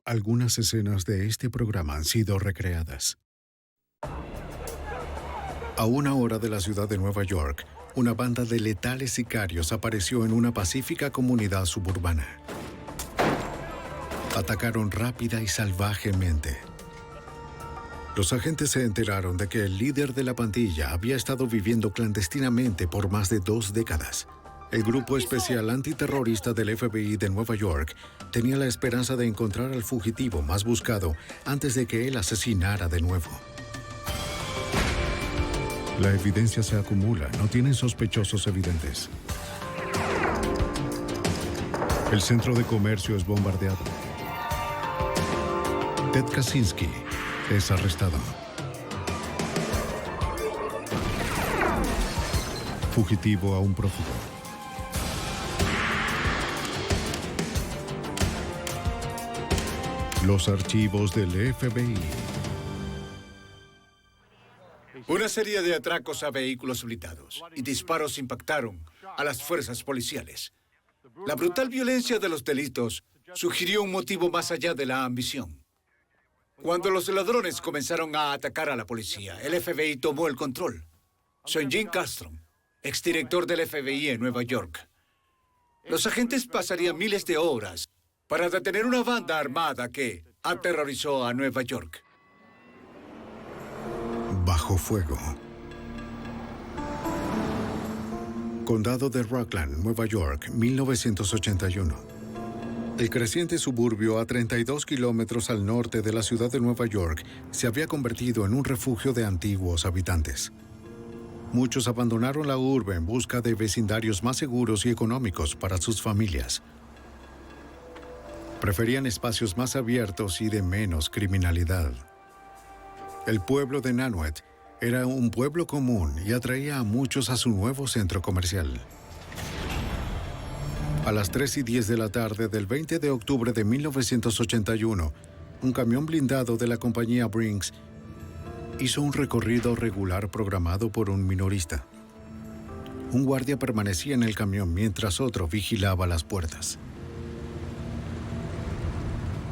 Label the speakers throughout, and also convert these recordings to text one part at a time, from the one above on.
Speaker 1: Algunas escenas de este programa han sido recreadas. A una hora de la ciudad de Nueva York, una banda de letales sicarios apareció en una pacífica comunidad suburbana. Atacaron rápida y salvajemente. Los agentes se enteraron de que el líder de la pandilla había estado viviendo clandestinamente por más de 2 décadas. El Grupo Especial Antiterrorista del FBI de Nueva York tenía la esperanza de encontrar al fugitivo más buscado antes de que él asesinara de nuevo. La evidencia se acumula, no tienen sospechosos evidentes. El centro de comercio es bombardeado. Ted Kaczynski es arrestado. Fugitivo a un prófugo. Los archivos del FBI.
Speaker 2: Una serie de atracos a vehículos blindados y disparos impactaron a las fuerzas policiales. La brutal violencia de los delitos sugirió un motivo más allá de la ambición. Cuando los ladrones comenzaron a atacar a la policía, el FBI tomó el control. Soy Jim Castro, exdirector del FBI en Nueva York. Los agentes pasarían miles de horas para detener una banda armada que aterrorizó a Nueva York.
Speaker 1: Bajo fuego. Condado de Rockland, Nueva York, 1981. El creciente suburbio a 32 kilómetros al norte de la ciudad de Nueva York se había convertido en un refugio de antiguos habitantes. Muchos abandonaron la urbe en busca de vecindarios más seguros y económicos para sus familias. Preferían espacios más abiertos y de menos criminalidad. El pueblo de Nanuet era un pueblo común y atraía a muchos a su nuevo centro comercial. A las 3:10 de la tarde del 20 de octubre de 1981, un camión blindado de la compañía Brinks hizo un recorrido regular programado por un minorista. Un guardia permanecía en el camión mientras otro vigilaba las puertas.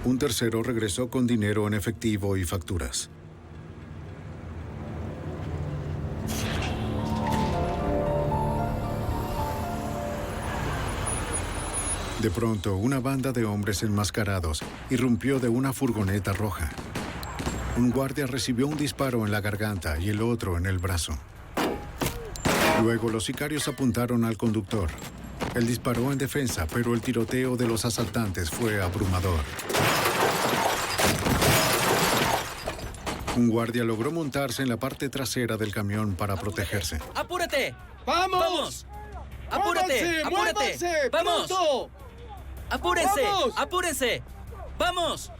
Speaker 1: Un tercero regresó con dinero en efectivo y facturas. De pronto, una banda de hombres enmascarados irrumpió de una furgoneta roja. Un guardia recibió un disparo en la garganta y el otro en el brazo. Luego, los sicarios apuntaron al conductor. Él disparó en defensa, pero el tiroteo de los asaltantes fue abrumador. Un guardia logró montarse en la parte trasera del camión para protegerse.
Speaker 3: ¡Apúrate!
Speaker 4: ¡Vamos!
Speaker 3: ¡Apúrate! ¡Apúrate!
Speaker 4: ¡Muévanse!
Speaker 3: ¡Vamos!
Speaker 4: ¡Pronto!
Speaker 3: ¡Apúrense!
Speaker 4: ¡Vamos!
Speaker 3: ¡Apúrense! ¡Vamos!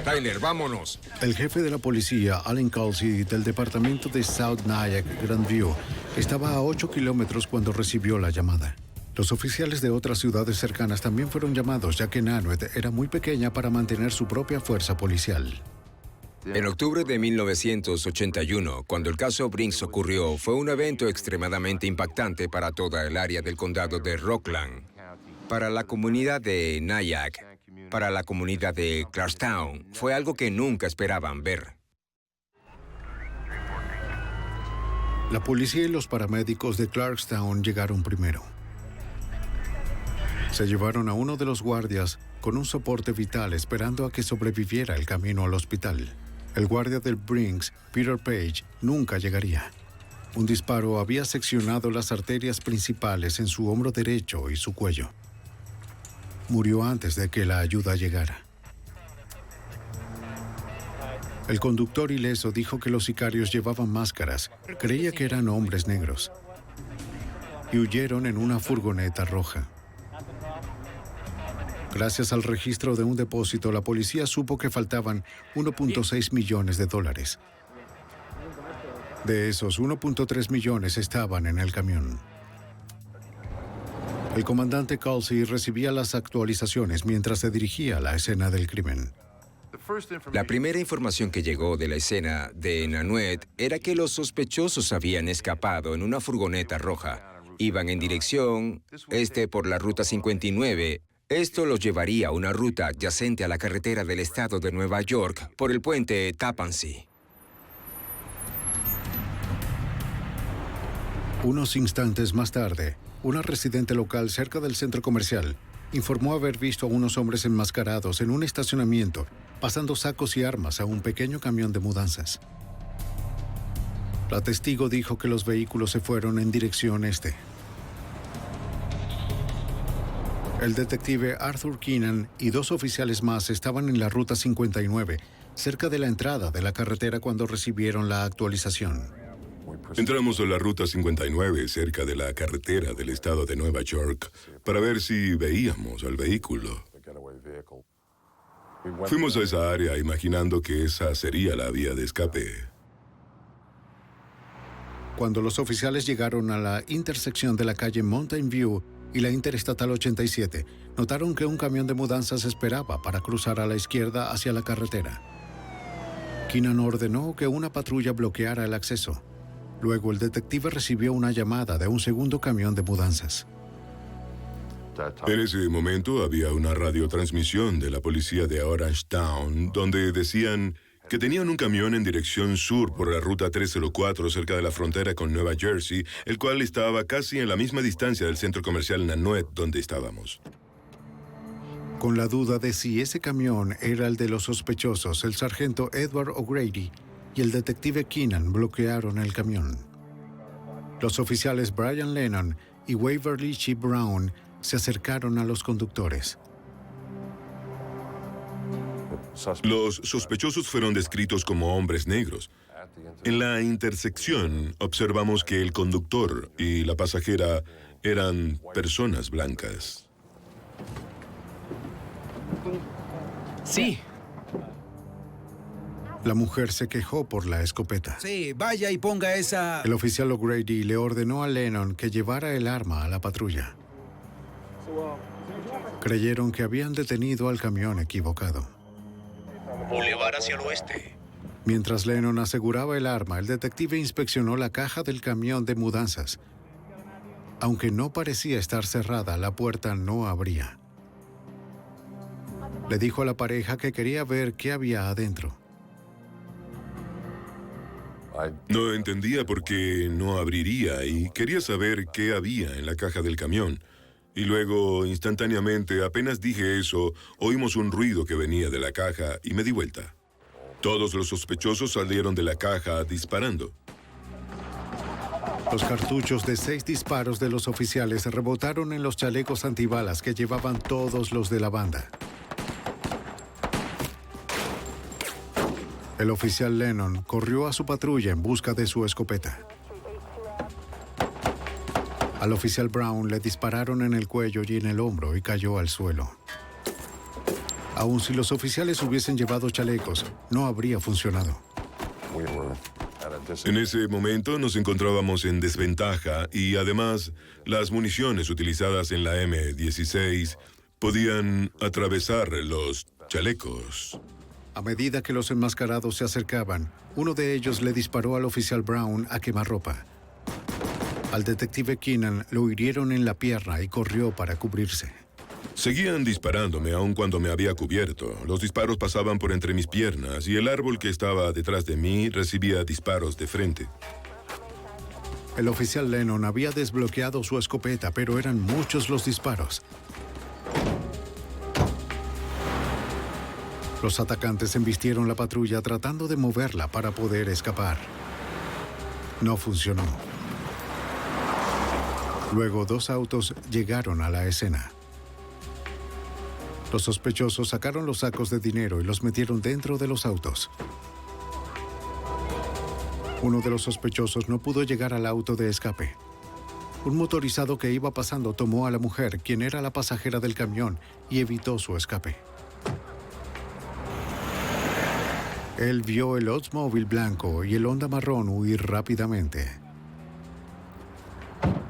Speaker 5: Tyler, vámonos.
Speaker 1: El jefe de la policía, Allen Calsey, del departamento de South Nyack, Grandview, estaba a 8 kilómetros cuando recibió la llamada. Los oficiales de otras ciudades cercanas también fueron llamados, ya que Nanuet era muy pequeña para mantener su propia fuerza policial.
Speaker 5: En octubre de 1981, cuando el caso Brinks ocurrió, fue un evento extremadamente impactante para toda el área del condado de Rockland, para la comunidad de Nyack, para la comunidad de Clarkstown. Fue algo que nunca esperaban ver.
Speaker 1: La policía y los paramédicos de Clarkstown llegaron primero. Se llevaron a uno de los guardias con un soporte vital esperando a que sobreviviera el camino al hospital. El guardia del Brinks, Peter Page, nunca llegaría. Un disparo había seccionado las arterias principales en su hombro derecho y su cuello. Murió antes de que la ayuda llegara. El conductor ileso dijo que los sicarios llevaban máscaras. Creía que eran hombres negros. Y huyeron en una furgoneta roja. Gracias al registro de un depósito, la policía supo que faltaban 1.6 millones de dólares. De esos, 1.3 millones estaban en el camión. El comandante Calsey recibía las actualizaciones mientras se dirigía a la escena del crimen.
Speaker 5: La primera información que llegó de la escena de Nanuet era que los sospechosos habían escapado en una furgoneta roja. Iban en dirección por la Ruta 59. Esto los llevaría a una ruta adyacente a la carretera del estado de Nueva York por el puente Tappan Zee.
Speaker 1: Unos instantes más tarde, una residente local cerca del centro comercial informó haber visto a unos hombres enmascarados en un estacionamiento pasando sacos y armas a un pequeño camión de mudanzas. La testigo dijo que los vehículos se fueron en dirección este. El detective Arthur Keenan y 2 oficiales más estaban en la Ruta 59, cerca de la entrada de la carretera cuando recibieron la actualización.
Speaker 4: Entramos a la Ruta 59, cerca de la carretera del estado de Nueva York, para ver si veíamos al vehículo. Fuimos a esa área imaginando que esa sería la vía de escape.
Speaker 1: Cuando los oficiales llegaron a la intersección de la calle Mountain View y la Interestatal 87, notaron que un camión de mudanzas esperaba para cruzar a la izquierda hacia la carretera. Keenan ordenó que una patrulla bloqueara el acceso. Luego el detective recibió una llamada de un segundo camión de mudanzas.
Speaker 4: En ese momento había una radiotransmisión de la policía de Orangetown donde decían que tenían un camión en dirección sur por la ruta 304 cerca de la frontera con Nueva Jersey, el cual estaba casi en la misma distancia del centro comercial Nanuet donde estábamos.
Speaker 1: Con la duda de si ese camión era el de los sospechosos, el sargento Edward O'Grady y el detective Keenan bloquearon el camión. Los oficiales Brian Lennon y Waverly Shea Brown se acercaron a los conductores.
Speaker 4: Los sospechosos fueron descritos como hombres negros. En la intersección observamos que el conductor y la pasajera eran personas blancas.
Speaker 3: Sí.
Speaker 1: La mujer se quejó por la escopeta.
Speaker 6: Sí, vaya y ponga esa...
Speaker 1: El oficial O'Grady le ordenó a Lennon que llevara el arma a la patrulla. Creyeron que habían detenido al camión equivocado.
Speaker 7: Boulevard hacia el oeste.
Speaker 1: Mientras Lennon aseguraba el arma, el detective inspeccionó la caja del camión de mudanzas. Aunque no parecía estar cerrada, la puerta no abría. Le dijo a la pareja que quería ver qué había adentro.
Speaker 4: No entendía por qué no abriría y quería saber qué había en la caja del camión. Y luego, instantáneamente, apenas dije eso, oímos un ruido que venía de la caja y me di vuelta. Todos los sospechosos salieron de la caja disparando.
Speaker 1: Los cartuchos de 6 disparos de los oficiales rebotaron en los chalecos antibalas que llevaban todos los de la banda. El oficial Lennon corrió a su patrulla en busca de su escopeta. Al oficial Brown le dispararon en el cuello y en el hombro y cayó al suelo. Aun si los oficiales hubiesen llevado chalecos, no habría funcionado.
Speaker 4: En ese momento nos encontrábamos en desventaja y además las municiones utilizadas en la M16 podían atravesar los chalecos.
Speaker 1: A medida que los enmascarados se acercaban, uno de ellos le disparó al oficial Brown a quemarropa. Al detective Keenan lo hirieron en la pierna y corrió para cubrirse.
Speaker 4: Seguían disparándome aun cuando me había cubierto. Los disparos pasaban por entre mis piernas y el árbol que estaba detrás de mí recibía disparos de frente.
Speaker 1: El oficial Lennon había desbloqueado su escopeta, pero eran muchos los disparos. Los atacantes embistieron la patrulla tratando de moverla para poder escapar. No funcionó. Luego 2 autos llegaron a la escena. Los sospechosos sacaron los sacos de dinero y los metieron dentro de los autos. Uno de los sospechosos no pudo llegar al auto de escape. Un motorizado que iba pasando tomó a la mujer, quien era la pasajera del camión, y evitó su escape. Él vio el Oldsmobile blanco y el Honda marrón huir rápidamente.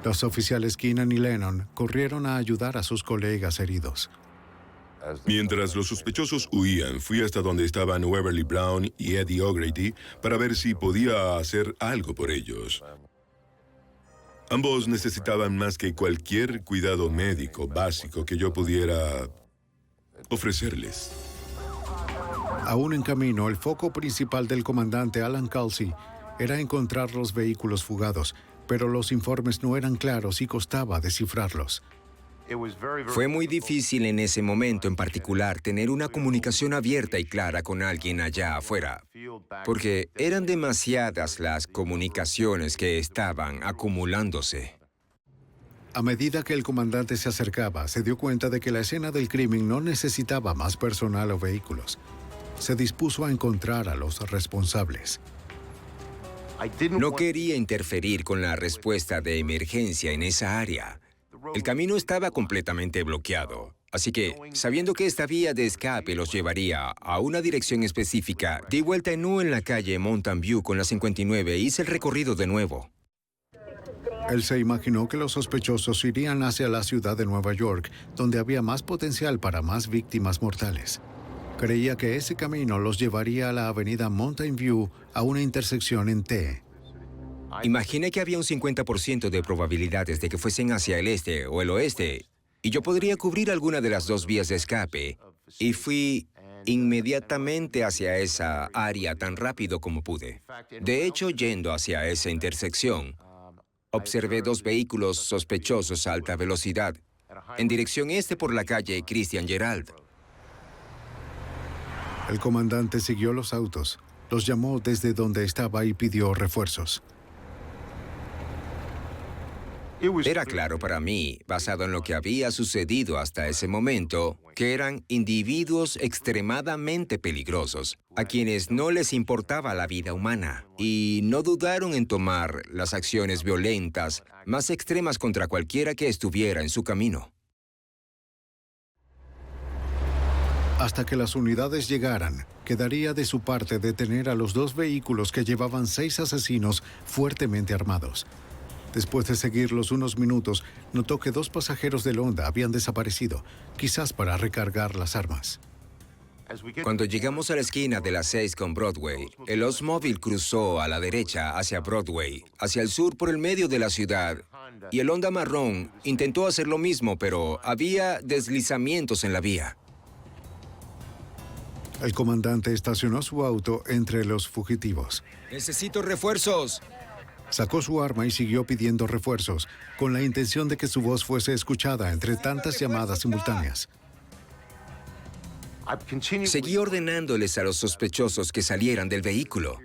Speaker 1: Los oficiales Keenan y Lennon corrieron a ayudar a sus colegas heridos.
Speaker 4: Mientras los sospechosos huían, fui hasta donde estaban Waverly Brown y Eddie O'Grady para ver si podía hacer algo por ellos. Ambos necesitaban más que cualquier cuidado médico básico que yo pudiera ofrecerles.
Speaker 1: Aún en camino, el foco principal del comandante Alan Kelsey era encontrar los vehículos fugados, pero los informes no eran claros y costaba descifrarlos.
Speaker 5: Fue muy difícil en ese momento en particular tener una comunicación abierta y clara con alguien allá afuera, porque eran demasiadas las comunicaciones que estaban acumulándose.
Speaker 1: A medida que el comandante se acercaba, se dio cuenta de que la escena del crimen no necesitaba más personal o vehículos. Se dispuso a encontrar a los responsables.
Speaker 5: No quería interferir con la respuesta de emergencia en esa área. El camino estaba completamente bloqueado, así que, sabiendo que esta vía de escape los llevaría a una dirección específica, di vuelta en U en la calle Mountain View con la 59 e hice el recorrido de nuevo.
Speaker 1: Él se imaginó que los sospechosos irían hacia la ciudad de Nueva York, donde había más potencial para más víctimas mortales. Creía que ese camino los llevaría a la avenida Mountain View a una intersección en T.
Speaker 5: Imaginé que había un 50% de probabilidades de que fuesen hacia el este o el oeste, y yo podría cubrir alguna de las dos vías de escape, y fui inmediatamente hacia esa área tan rápido como pude. De hecho, yendo hacia esa intersección, observé dos vehículos sospechosos a alta velocidad, en dirección este por la calle Christian Gerald.
Speaker 1: El comandante siguió los autos, los llamó desde donde estaba y pidió refuerzos.
Speaker 5: Era claro para mí, basado en lo que había sucedido hasta ese momento, que eran individuos extremadamente peligrosos, a quienes no les importaba la vida humana, y no dudaron en tomar las acciones violentas más extremas contra cualquiera que estuviera en su camino.
Speaker 1: Hasta que las unidades llegaran, quedaría de su parte detener a los dos vehículos que llevaban 6 asesinos fuertemente armados. Después de seguirlos unos minutos, notó que 2 pasajeros del Honda habían desaparecido, quizás para recargar las armas.
Speaker 5: Cuando llegamos a la esquina de la 6 con Broadway, el Oldsmobile cruzó a la derecha hacia Broadway, hacia el sur por el medio de la ciudad, y el Honda marrón intentó hacer lo mismo, pero había deslizamientos en la vía.
Speaker 1: El comandante estacionó su auto entre los fugitivos.
Speaker 5: ¡Necesito refuerzos!
Speaker 1: Sacó su arma y siguió pidiendo refuerzos, con la intención de que su voz fuese escuchada entre tantas llamadas simultáneas.
Speaker 5: Seguí ordenándoles a los sospechosos que salieran del vehículo.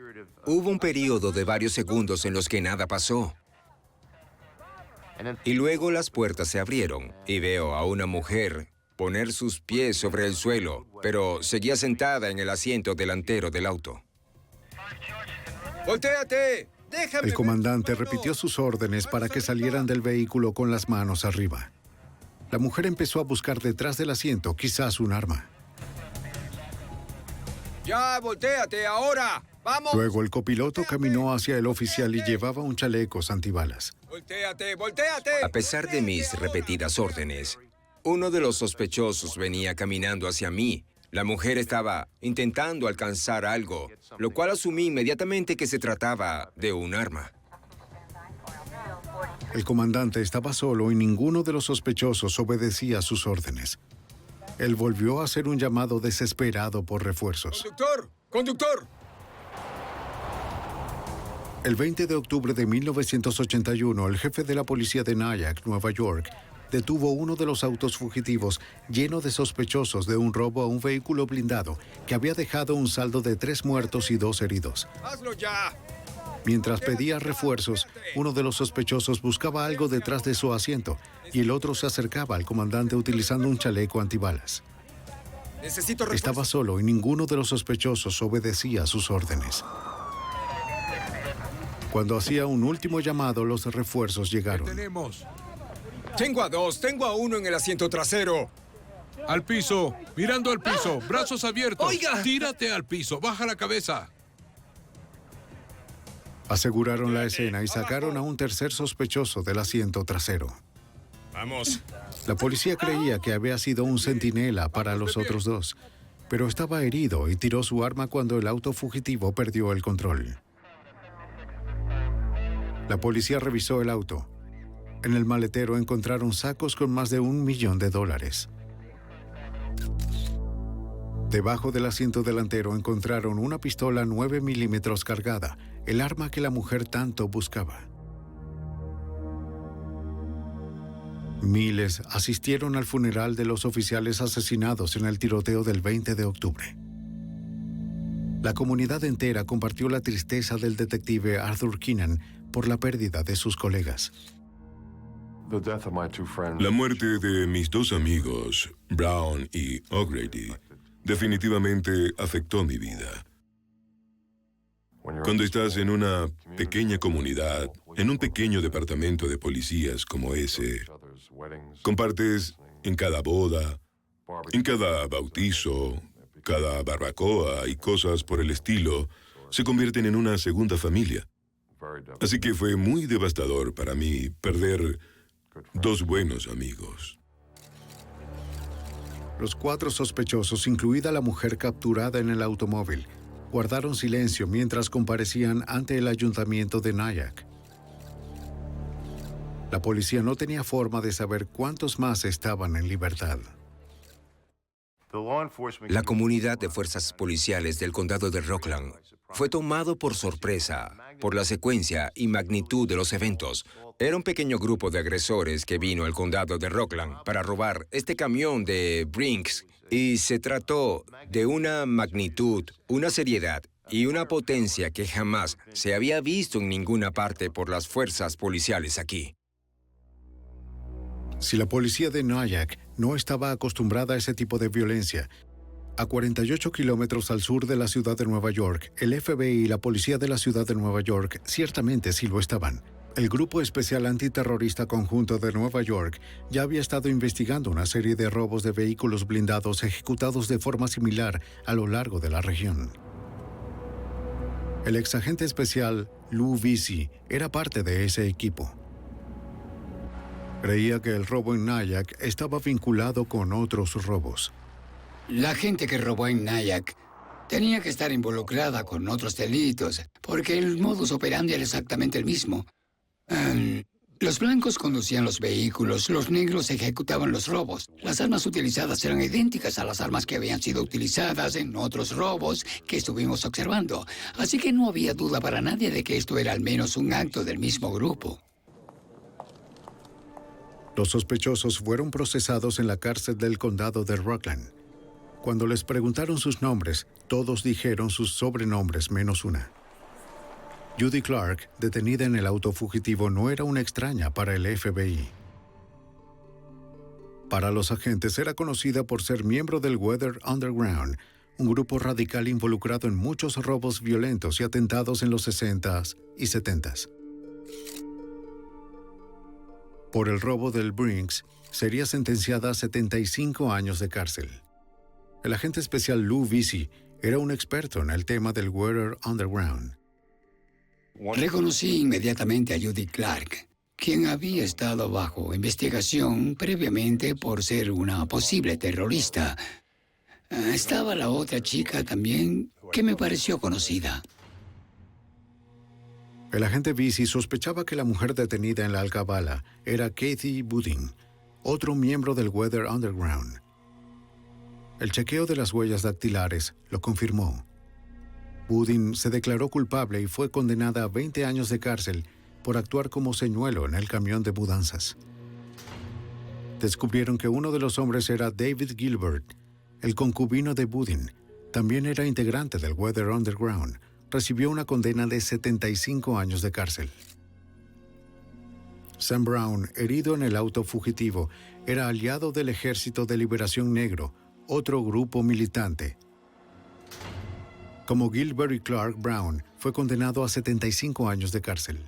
Speaker 5: Hubo un periodo de varios segundos en los que nada pasó. Y luego las puertas se abrieron y veo a una mujer poner sus pies sobre el suelo, pero seguía sentada en el asiento delantero del auto. ¡Voltéate! ¡Déjame!
Speaker 1: El comandante repitió sus órdenes para que salieran del vehículo con las manos arriba. La mujer empezó a buscar detrás del asiento, quizás un arma.
Speaker 5: ¡Ya, voltéate, ahora! ¡Vamos!
Speaker 1: Luego el copiloto caminó hacia el oficial y llevaba un chaleco antibalas.
Speaker 5: ¡Voltéate, voltéate! A pesar de mis repetidas órdenes, uno de los sospechosos venía caminando hacia mí. La mujer estaba intentando alcanzar algo, lo cual asumí inmediatamente que se trataba de un arma.
Speaker 1: El comandante estaba solo y ninguno de los sospechosos obedecía sus órdenes. Él volvió a hacer un llamado desesperado por refuerzos.
Speaker 5: ¡Conductor! ¡Conductor!
Speaker 1: El 20 de octubre de 1981, el jefe de la policía de Nyack, Nueva York, detuvo uno de los autos fugitivos lleno de sospechosos de un robo a un vehículo blindado que había dejado un saldo de 3 muertos y 2 heridos.
Speaker 5: ¡Hazlo ya!
Speaker 1: Mientras pedía refuerzos, uno de los sospechosos buscaba algo detrás de su asiento y el otro se acercaba al comandante utilizando un chaleco antibalas.
Speaker 5: Necesito refuerzos.
Speaker 1: Estaba solo y ninguno de los sospechosos obedecía sus órdenes. Cuando hacía un último llamado, los refuerzos llegaron.
Speaker 3: Tenemos.
Speaker 5: Tengo a 2, tengo a 1 en el asiento trasero.
Speaker 3: Al piso, mirando al piso, brazos abiertos.
Speaker 5: ¡Oiga!
Speaker 3: Tírate al piso, baja la cabeza.
Speaker 1: Aseguraron la escena y sacaron a un tercer sospechoso del asiento trasero.
Speaker 5: Vamos.
Speaker 1: La policía creía que había sido un centinela para los otros dos, pero estaba herido y tiró su arma cuando el auto fugitivo perdió el control. La policía revisó el auto. En el maletero encontraron sacos con más de $1 millón. Debajo del asiento delantero encontraron una pistola 9 milímetros cargada, el arma que la mujer tanto buscaba. Miles asistieron al funeral de los oficiales asesinados en el tiroteo del 20 de octubre. La comunidad entera compartió la tristeza del detective Arthur Keenan por la pérdida de sus colegas.
Speaker 4: La muerte de mis dos amigos, Brown y O'Grady, definitivamente afectó mi vida. Cuando estás en una pequeña comunidad, en un pequeño departamento de policías como ese, compartes en cada boda, en cada bautizo, cada barbacoa y cosas por el estilo, se convierten en una segunda familia. Así que fue muy devastador para mí perder dos buenos amigos.
Speaker 1: Los 4 sospechosos, incluida la mujer capturada en el automóvil, guardaron silencio mientras comparecían ante el ayuntamiento de Nyack. La policía no tenía forma de saber cuántos más estaban en libertad.
Speaker 5: La comunidad de fuerzas policiales del condado de Rockland fue tomado por sorpresa por la secuencia y magnitud de los eventos. Era un pequeño grupo de agresores que vino al condado de Rockland para robar este camión de Brinks, y se trató de una magnitud, una seriedad y una potencia que jamás se había visto en ninguna parte por las fuerzas policiales aquí.
Speaker 1: Si la policía de Nyack no estaba acostumbrada a ese tipo de violencia, a 48 kilómetros al sur de la ciudad de Nueva York, el FBI y la policía de la ciudad de Nueva York ciertamente sí lo estaban. El Grupo Especial Antiterrorista Conjunto de Nueva York ya había estado investigando una serie de robos de vehículos blindados ejecutados de forma similar a lo largo de la región. El exagente especial Lou Vesey era parte de ese equipo. Creía que el robo en Nyack estaba vinculado con otros robos.
Speaker 8: La gente que robó en Nyack tenía que estar involucrada con otros delitos, porque el modus operandi era exactamente el mismo. Los blancos conducían los vehículos, los negros ejecutaban los robos. Las armas utilizadas eran idénticas a las armas que habían sido utilizadas en otros robos que estuvimos observando. Así que no había duda para nadie de que esto era al menos un acto del mismo grupo.
Speaker 1: Los sospechosos fueron procesados en la cárcel del condado de Rockland. Cuando les preguntaron sus nombres, todos dijeron sus sobrenombres menos una. Judy Clark, detenida en el auto fugitivo, no era una extraña para el FBI. Para los agentes era conocida por ser miembro del Weather Underground, un grupo radical involucrado en muchos robos violentos y atentados en los 60s y 70s. Por el robo del Brinks, sería sentenciada a 75 años de cárcel. El agente especial Lou Vesey era un experto en el tema del Weather Underground.
Speaker 8: Reconocí inmediatamente a Judy Clark, quien había estado bajo investigación previamente por ser una posible terrorista. Estaba la otra chica también que me pareció conocida.
Speaker 1: El agente Vesey sospechaba que la mujer detenida en la alcabala era Kathy Budin, otro miembro del Weather Underground. El chequeo de las huellas dactilares lo confirmó. Budin se declaró culpable y fue condenada a 20 años de cárcel por actuar como señuelo en el camión de mudanzas. Descubrieron que uno de los hombres era David Gilbert, el concubino de Budin. También era integrante del Weather Underground. Recibió una condena de 75 años de cárcel. Sam Brown, herido en el auto fugitivo, era aliado del Ejército de Liberación Negro, otro grupo militante. Como Gilbert y Clark, Brown fue condenado a 75 años de cárcel.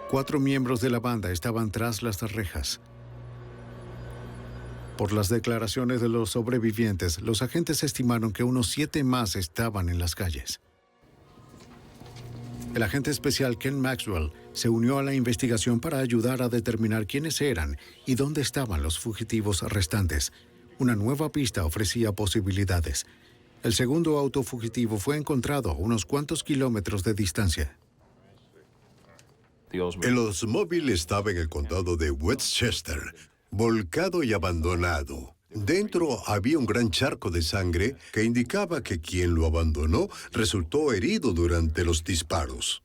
Speaker 1: 4 miembros de la banda estaban tras las rejas. Por las declaraciones de los sobrevivientes, los agentes estimaron que unos 7 más estaban en las calles. El agente especial Ken Maxwell se unió a la investigación para ayudar a determinar quiénes eran y dónde estaban los fugitivos restantes. Una nueva pista ofrecía posibilidades. El segundo auto fugitivo fue encontrado a unos cuantos kilómetros de distancia.
Speaker 9: El Oldsmobile estaba en el condado de Westchester, volcado y abandonado. Dentro había un gran charco de sangre que indicaba que quien lo abandonó resultó herido durante los disparos.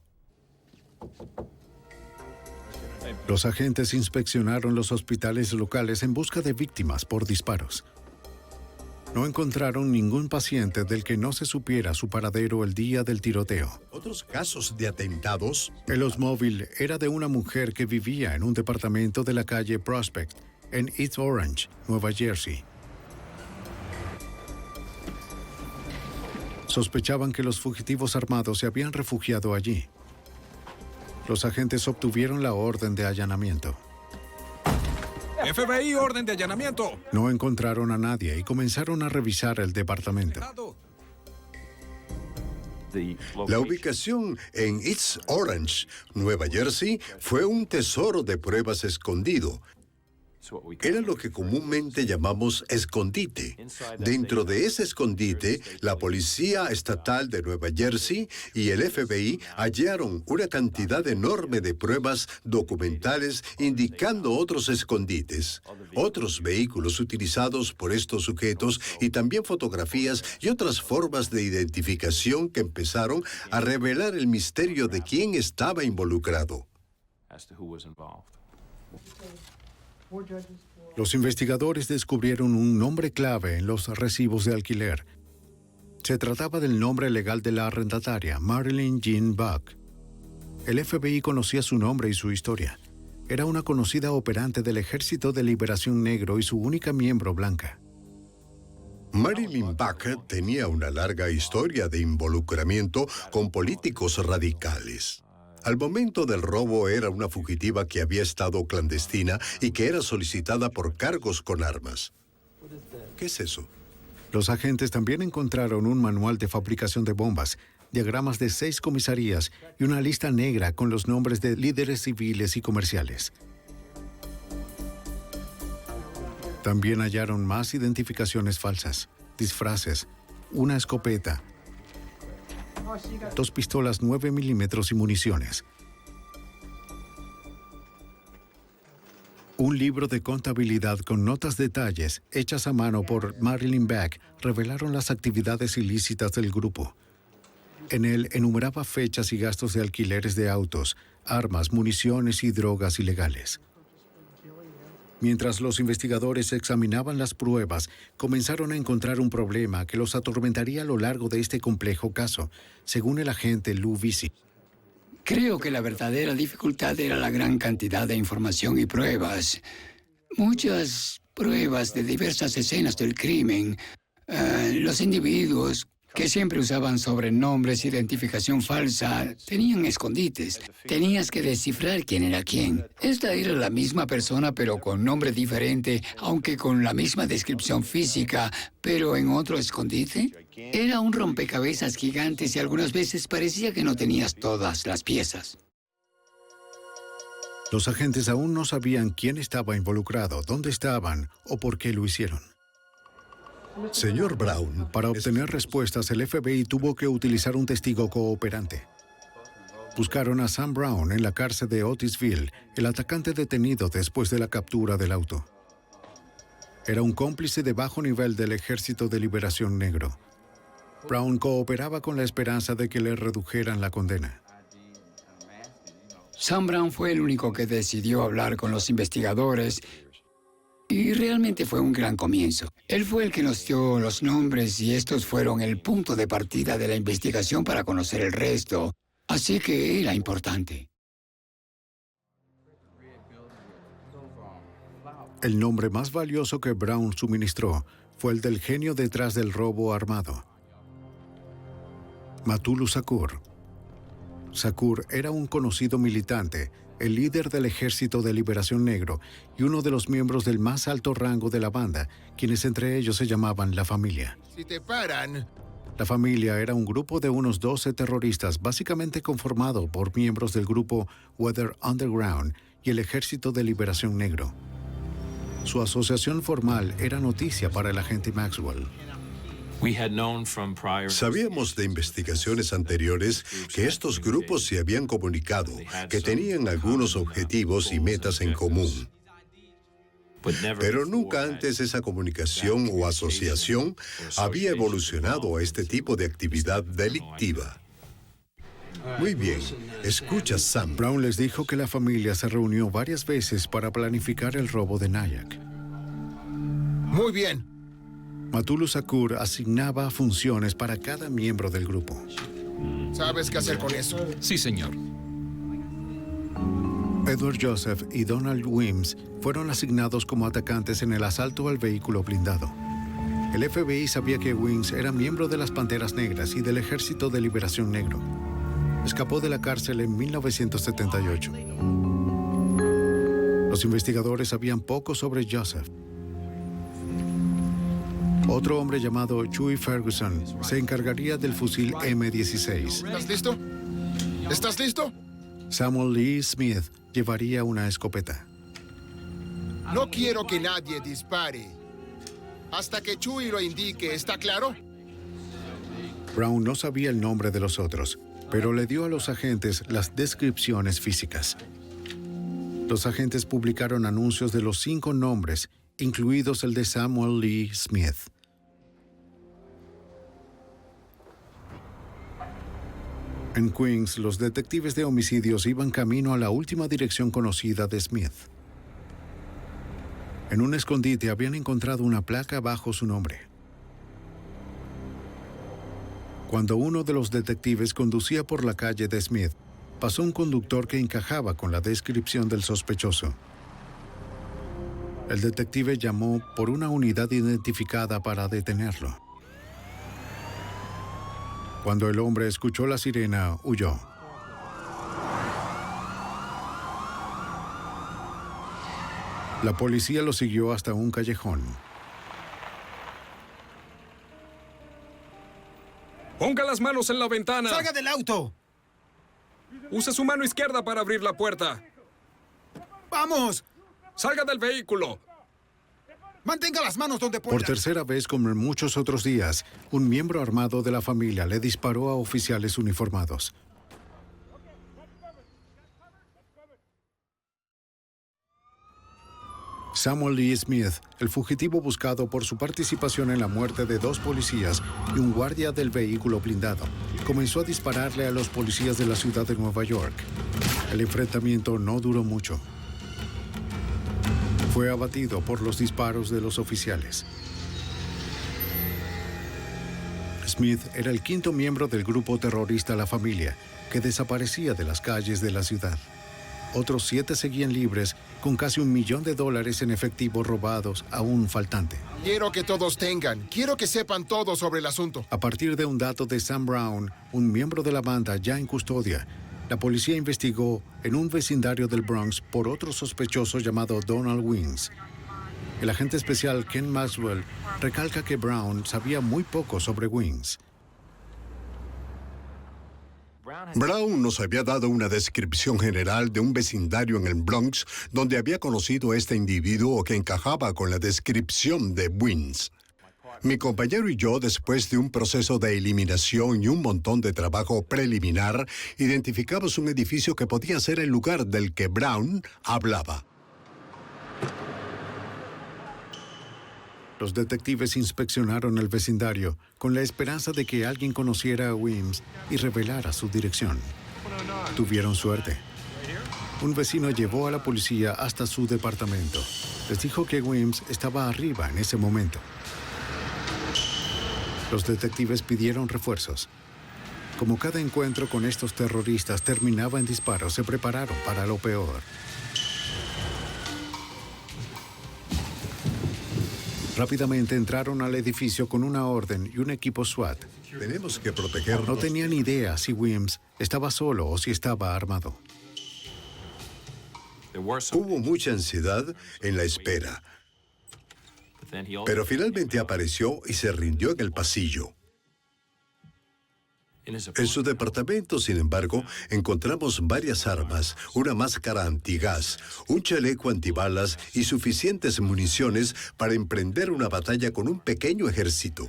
Speaker 1: Los agentes inspeccionaron los hospitales locales en busca de víctimas por disparos. No encontraron ningún paciente del que no se supiera su paradero el día del tiroteo.
Speaker 9: Otros casos de atentados.
Speaker 1: El Oldsmobile era de una mujer que vivía en un departamento de la calle Prospect, en East Orange, Nueva Jersey. Sospechaban que los fugitivos armados se habían refugiado allí. Los agentes obtuvieron la orden de allanamiento.
Speaker 3: FBI, orden de allanamiento.
Speaker 1: No encontraron a nadie y comenzaron a revisar el departamento.
Speaker 9: La ubicación en East Orange, Nueva Jersey, fue un tesoro de pruebas escondido. Era lo que comúnmente llamamos escondite. Dentro de ese escondite, la Policía Estatal de Nueva Jersey y el FBI hallaron una cantidad enorme de pruebas documentales indicando otros escondites, otros vehículos utilizados por estos sujetos y también fotografías y otras formas de identificación que empezaron a revelar el misterio de quién estaba involucrado.
Speaker 1: Los investigadores descubrieron un nombre clave en los recibos de alquiler. Se trataba del nombre legal de la arrendataria, Marilyn Jean Buck. El FBI conocía su nombre y su historia. Era una conocida operante del Ejército de Liberación Negro y su única miembro blanca.
Speaker 9: Marilyn Buck tenía una larga historia de involucramiento con políticos radicales. Al momento del robo era una fugitiva que había estado clandestina y que era solicitada por cargos con armas. ¿Qué es eso?
Speaker 1: Los agentes también encontraron un manual de fabricación de bombas, diagramas de 6 comisarías y una lista negra con los nombres de líderes civiles y comerciales. También hallaron más identificaciones falsas, disfraces, una escopeta, 2 pistolas 9 milímetros y municiones. Un libro de contabilidad con notas detalles hechas a mano por Marilyn Buck revelaron las actividades ilícitas del grupo. En él enumeraba fechas y gastos de alquileres de autos, armas, municiones y drogas ilegales. Mientras los investigadores examinaban las pruebas, comenzaron a encontrar un problema que los atormentaría a lo largo de este complejo caso, según el agente Lou Visey.
Speaker 8: Creo que la verdadera dificultad era la gran cantidad de información y pruebas. Muchas pruebas de diversas escenas del crimen. Los individuos que siempre usaban sobrenombres, identificación falsa, tenían escondites. Tenías que descifrar quién era quién. Esta era la misma persona, pero con nombre diferente, aunque con la misma descripción física, pero en otro escondite. Era un rompecabezas gigantes y algunas veces parecía que no tenías todas las piezas.
Speaker 1: Los agentes aún no sabían quién estaba involucrado, dónde estaban o por qué lo hicieron.
Speaker 9: Señor Brown,
Speaker 1: Para obtener respuestas, el FBI tuvo que utilizar un testigo cooperante. Buscaron a Sam Brown en la cárcel de Otisville, el atacante detenido después de la captura del auto. Era un cómplice de bajo nivel del Ejército de Liberación Negro. Brown cooperaba con la esperanza de que le redujeran la condena.
Speaker 8: Sam Brown fue el único que decidió hablar con los investigadores y realmente fue un gran comienzo. Él fue el que nos dio los nombres y estos fueron el punto de partida de la investigación para conocer el resto. Así que era importante.
Speaker 1: El nombre más valioso que Brown suministró fue el del genio detrás del robo armado, Matulu Shakur. Shakur era un conocido militante, el líder del Ejército de Liberación Negro y uno de los miembros del más alto rango de la banda, quienes entre ellos se llamaban La Familia.
Speaker 10: Si te paran,
Speaker 1: La familia era un grupo de unos 12 terroristas, básicamente conformado por miembros del grupo Weather Underground y el Ejército de Liberación Negro. Su asociación formal era noticia para el agente Maxwell.
Speaker 9: Sabíamos de investigaciones anteriores que estos grupos se habían comunicado, que tenían algunos objetivos y metas en común. Pero nunca antes esa comunicación o asociación había evolucionado a este tipo de actividad delictiva. Muy bien, escucha, Sam.
Speaker 1: Brown les dijo que la familia se reunió varias veces para planificar el robo de Nyack.
Speaker 10: Muy bien.
Speaker 1: Matulu Shakur asignaba funciones para cada miembro del grupo.
Speaker 10: ¿Sabes qué hacer con eso?
Speaker 3: Sí, señor.
Speaker 1: Edward Joseph y Donald Wims fueron asignados como atacantes en el asalto al vehículo blindado. El FBI sabía que Wims era miembro de las Panteras Negras y del Ejército de Liberación Negro. Escapó de la cárcel en 1978. Los investigadores sabían poco sobre Joseph. Otro hombre llamado Chuy Ferguson se encargaría del fusil M16.
Speaker 10: ¿Estás listo? ¿Estás listo?
Speaker 1: Samuel Lee Smith llevaría una escopeta.
Speaker 10: No quiero que nadie dispare hasta que Chuy lo indique, ¿está claro?
Speaker 1: Brown no sabía el nombre de los otros, pero le dio a los agentes las descripciones físicas. Los agentes publicaron anuncios de los 5 nombres, incluidos el de Samuel Lee Smith. En Queens, los detectives de homicidios iban camino a la última dirección conocida de Smith. En un escondite habían encontrado una placa bajo su nombre. Cuando uno de los detectives conducía por la calle de Smith, pasó un conductor que encajaba con la descripción del sospechoso. El detective llamó por una unidad identificada para detenerlo. Cuando el hombre escuchó la sirena, huyó. La policía lo siguió hasta un callejón.
Speaker 3: Ponga las manos en la ventana.
Speaker 6: ¡Salga del auto!
Speaker 3: Use su mano izquierda para abrir la puerta.
Speaker 6: ¡Vamos!
Speaker 3: Salga del vehículo.
Speaker 6: Mantenga las manos donde pueda.
Speaker 1: Por tercera vez, como en muchos otros días, un miembro armado de la familia le disparó a oficiales uniformados. Samuel Lee Smith, el fugitivo buscado por su participación en la muerte de 2 policías y un guardia del vehículo blindado, comenzó a dispararle a los policías de la ciudad de Nueva York. El enfrentamiento no duró mucho. Fue abatido por los disparos de los oficiales. Smith era el 5º miembro del grupo terrorista La Familia, que desaparecía de las calles de la ciudad. Otros 7 seguían libres, con casi $1 millón en efectivo robados aún faltante.
Speaker 10: Quiero que todos quiero que sepan todo sobre el asunto.
Speaker 1: A partir de un dato de Sam Brown, un miembro de la banda ya en custodia, la policía investigó en un vecindario del Bronx por otro sospechoso llamado Donald Wims. El agente especial Ken Maxwell recalca que Brown sabía muy poco sobre Wims.
Speaker 9: Brown nos había dado una descripción general de un vecindario en el Bronx donde había conocido a este individuo que encajaba con la descripción de Wims. Mi compañero y yo, después de un proceso de eliminación y un montón de trabajo preliminar, identificamos un edificio que podía ser el lugar del que Brown hablaba.
Speaker 1: Los detectives inspeccionaron el vecindario con la esperanza de que alguien conociera a Wims y revelara su dirección. Tuvieron suerte. Un vecino llevó a la policía hasta su departamento. Les dijo que Wims estaba arriba en ese momento. Los detectives pidieron refuerzos. Como cada encuentro con estos terroristas terminaba en disparos, se prepararon para lo peor. Rápidamente entraron al edificio con una orden y un equipo SWAT.
Speaker 9: Tenemos que protegernos.
Speaker 1: No tenían idea si Wims estaba solo o si estaba armado.
Speaker 9: Hubo mucha ansiedad en la espera, pero finalmente apareció y se rindió en el pasillo. En su departamento, sin embargo, encontramos varias armas, una máscara antigás, un chaleco antibalas y suficientes municiones para emprender una batalla con un pequeño ejército.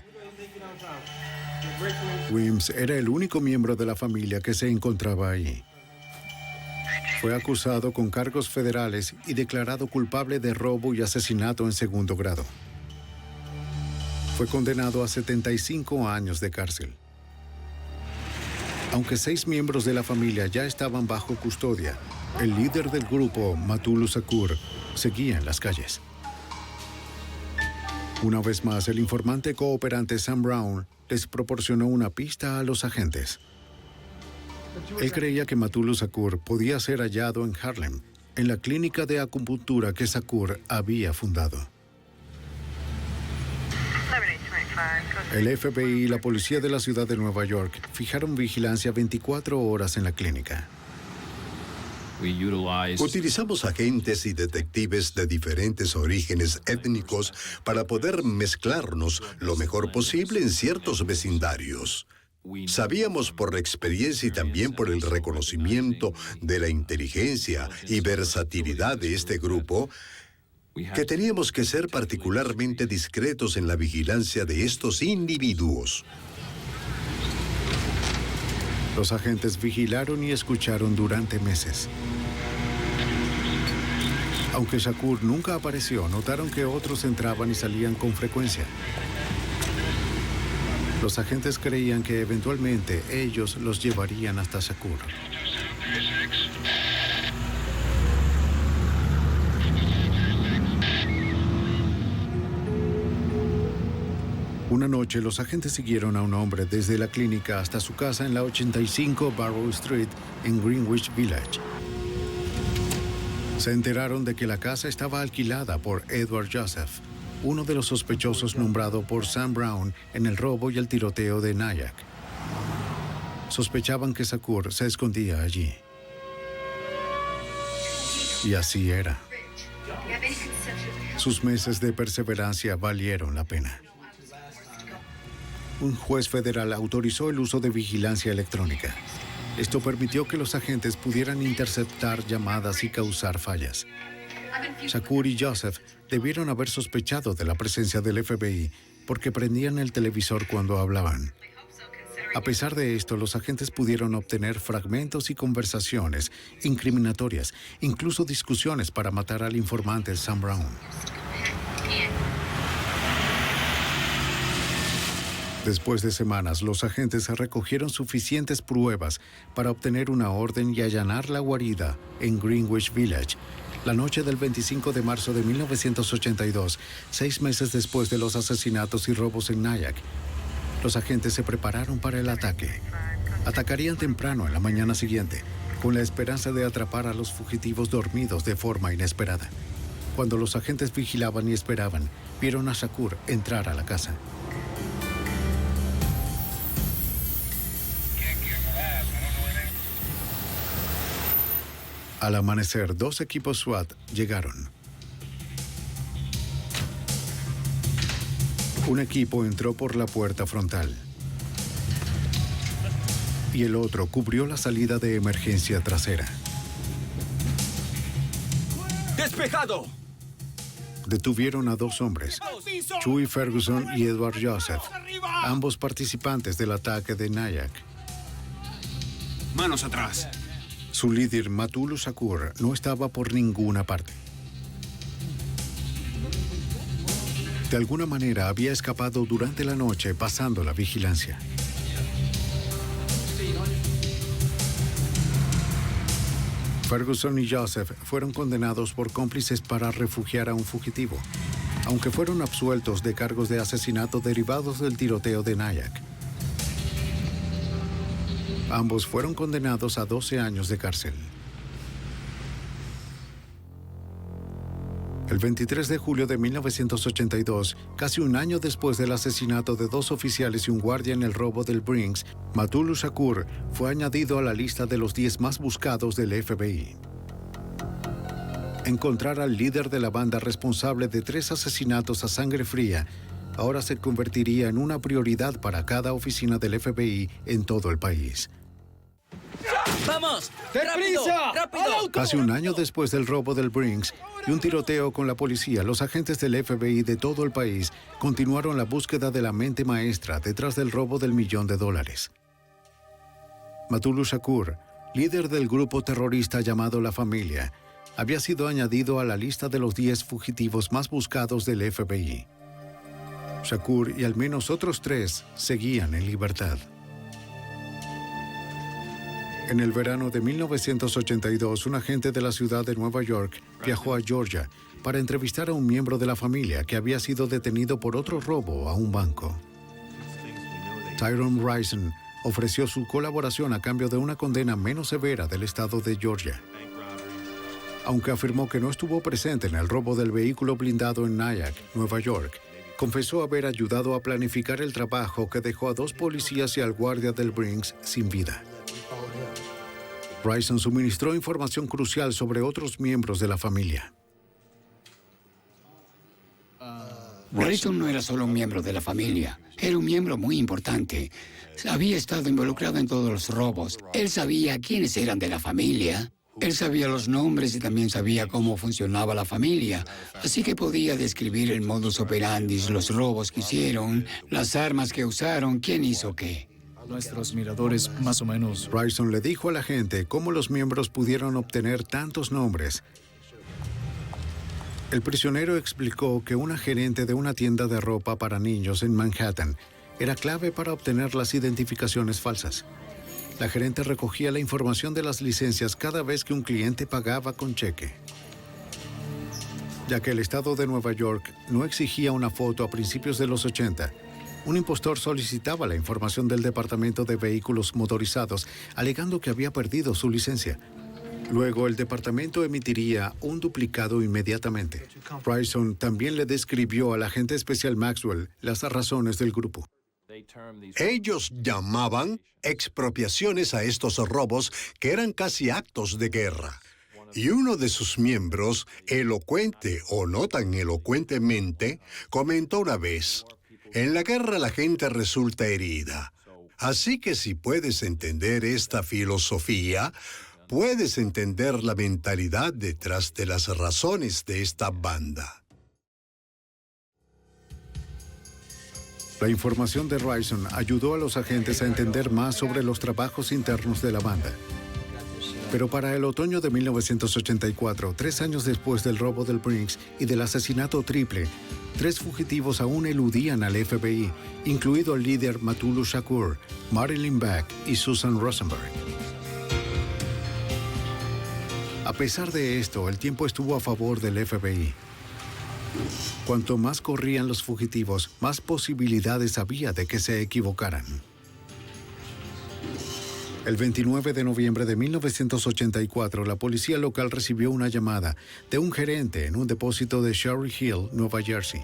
Speaker 1: Weems era el único miembro de la familia que se encontraba ahí. Fue acusado con cargos federales y declarado culpable de robo y asesinato en segundo grado. Fue condenado a 75 años de cárcel. Aunque 6 miembros de la familia ya estaban bajo custodia, el líder del grupo, Matulu Shakur, seguía en las calles. Una vez más, el informante cooperante Sam Brown les proporcionó una pista a los agentes. Él creía que Matulu Shakur podía ser hallado en Harlem, en la clínica de acupuntura que Shakur había fundado. El FBI y la policía de la ciudad de Nueva York fijaron vigilancia 24 horas en la clínica.
Speaker 9: Utilizamos agentes y detectives de diferentes orígenes étnicos para poder mezclarnos lo mejor posible en ciertos vecindarios. Sabíamos por la experiencia y también por el reconocimiento de la inteligencia y versatilidad de este grupo que teníamos que ser particularmente discretos en la vigilancia de estos individuos.
Speaker 1: Los agentes vigilaron y escucharon durante meses. Aunque Shakur nunca apareció, notaron que otros entraban y salían con frecuencia. Los agentes creían que eventualmente ellos los llevarían hasta Shakur. Una noche, los agentes siguieron a un hombre desde la clínica hasta su casa en la 85 Barrow Street, en Greenwich Village. Se enteraron de que la casa estaba alquilada por Edward Joseph, uno de los sospechosos nombrado por Sam Brown en el robo y el tiroteo de Nyack. Sospechaban que Shakur se escondía allí. Y así era. Sus meses de perseverancia valieron la pena. Un juez federal autorizó el uso de vigilancia electrónica. Esto permitió que los agentes pudieran interceptar llamadas y causar fallas. Shakur y Joseph debieron haber sospechado de la presencia del FBI porque prendían el televisor cuando hablaban. A pesar de esto, los agentes pudieron obtener fragmentos y conversaciones incriminatorias, incluso discusiones para matar al informante Sam Brown. Después de semanas, los agentes recogieron suficientes pruebas para obtener una orden y allanar la guarida en Greenwich Village, la noche del 25 de marzo de 1982, 6 meses después de los asesinatos y robos en Nyack. Los agentes se prepararon para el ataque. Atacarían temprano en la mañana siguiente, con la esperanza de atrapar a los fugitivos dormidos de forma inesperada. Cuando los agentes vigilaban y esperaban, vieron a Shakur entrar a la casa. Al amanecer, 2 equipos SWAT llegaron. Un equipo entró por la puerta frontal y el otro cubrió la salida de emergencia trasera.
Speaker 11: ¡Despejado!
Speaker 1: Detuvieron a 2 hombres, Chuy Ferguson y Edward Joseph, ambos participantes del ataque de Nyack.
Speaker 11: Manos atrás.
Speaker 1: Su líder, Matulu Shakur, no estaba por ninguna parte. De alguna manera había escapado durante la noche pasando la vigilancia. Ferguson y Joseph fueron condenados por cómplices para refugiar a un fugitivo, aunque fueron absueltos de cargos de asesinato derivados del tiroteo de Nyack. Ambos fueron condenados a 12 años de cárcel. El 23 de julio de 1982, casi un año después del asesinato de 2 oficiales y un guardia en el robo del Brinks, Matulu Shakur fue añadido a la lista de los 10 más buscados del FBI. Encontrar al líder de la banda responsable de 3 asesinatos a sangre fría ahora se convertiría en una prioridad para cada oficina del FBI en todo el país.
Speaker 11: ¡Vamos! ¡Rápido! ¡Rápido!
Speaker 1: Casi un año después del robo del Brinks y un tiroteo con la policía, los agentes del FBI de todo el país continuaron la búsqueda de la mente maestra detrás del robo del $1.000.000. Matulu Shakur, líder del grupo terrorista llamado La Familia, había sido añadido a la lista de los 10 fugitivos más buscados del FBI. Shakur y al menos otros 3 seguían en libertad. En el verano de 1982, un agente de la ciudad de Nueva York viajó a Georgia para entrevistar a un miembro de la familia que había sido detenido por otro robo a un banco. Tyrone Rison ofreció su colaboración a cambio de una condena menos severa del estado de Georgia. Aunque afirmó que no estuvo presente en el robo del vehículo blindado en Nyack, Nueva York, confesó haber ayudado a planificar el trabajo que dejó a 2 policías y al guardia del Brinks sin vida. Rison suministró información crucial sobre otros miembros de la familia.
Speaker 8: Rison no era solo un miembro de la familia, era un miembro muy importante. Había estado involucrado en todos los robos. Él sabía quiénes eran de la familia. Él sabía los nombres y también sabía cómo funcionaba la familia. Así que podía describir el modus operandi, los robos que hicieron, las armas que usaron, quién hizo qué.
Speaker 12: Nuestros miradores, más o menos.
Speaker 1: Rison le dijo a la gente cómo los miembros pudieron obtener tantos nombres. El prisionero explicó que una gerente de una tienda de ropa para niños en Manhattan era clave para obtener las identificaciones falsas. La gerente recogía la información de las licencias cada vez que un cliente pagaba con cheque. Ya que el estado de Nueva York no exigía una foto a principios de los 80, un impostor solicitaba la información del Departamento de Vehículos Motorizados, alegando que había perdido su licencia. Luego, el departamento emitiría un duplicado inmediatamente. Rison también le describió al agente especial Maxwell las razones del grupo.
Speaker 9: Ellos llamaban expropiaciones a estos robos que eran casi actos de guerra. Y uno de sus miembros, elocuente o no tan elocuentemente, comentó una vez: en la guerra la gente resulta herida. Así que si puedes entender esta filosofía, puedes entender la mentalidad detrás de las razones de esta banda.
Speaker 1: La información de Rison ayudó a los agentes a entender más sobre los trabajos internos de la banda. Pero para el otoño de 1984, 3 años después del robo del Brinks y del asesinato triple, 3 fugitivos aún eludían al FBI, incluido el líder Matulu Shakur, Marilyn Beck y Susan Rosenberg. A pesar de esto, el tiempo estuvo a favor del FBI. Cuanto más corrían los fugitivos, más posibilidades había de que se equivocaran. El 29 de noviembre de 1984, la policía local recibió una llamada de un gerente en un depósito de Cherry Hill, Nueva Jersey.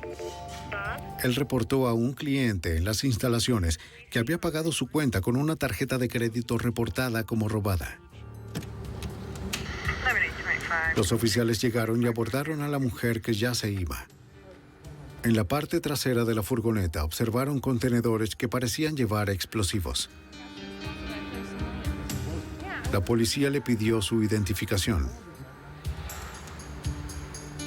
Speaker 1: Él reportó a un cliente en las instalaciones que había pagado su cuenta con una tarjeta de crédito reportada como robada. Los oficiales llegaron y abordaron a la mujer que ya se iba. En la parte trasera de la furgoneta observaron contenedores que parecían llevar explosivos. La policía le pidió su identificación.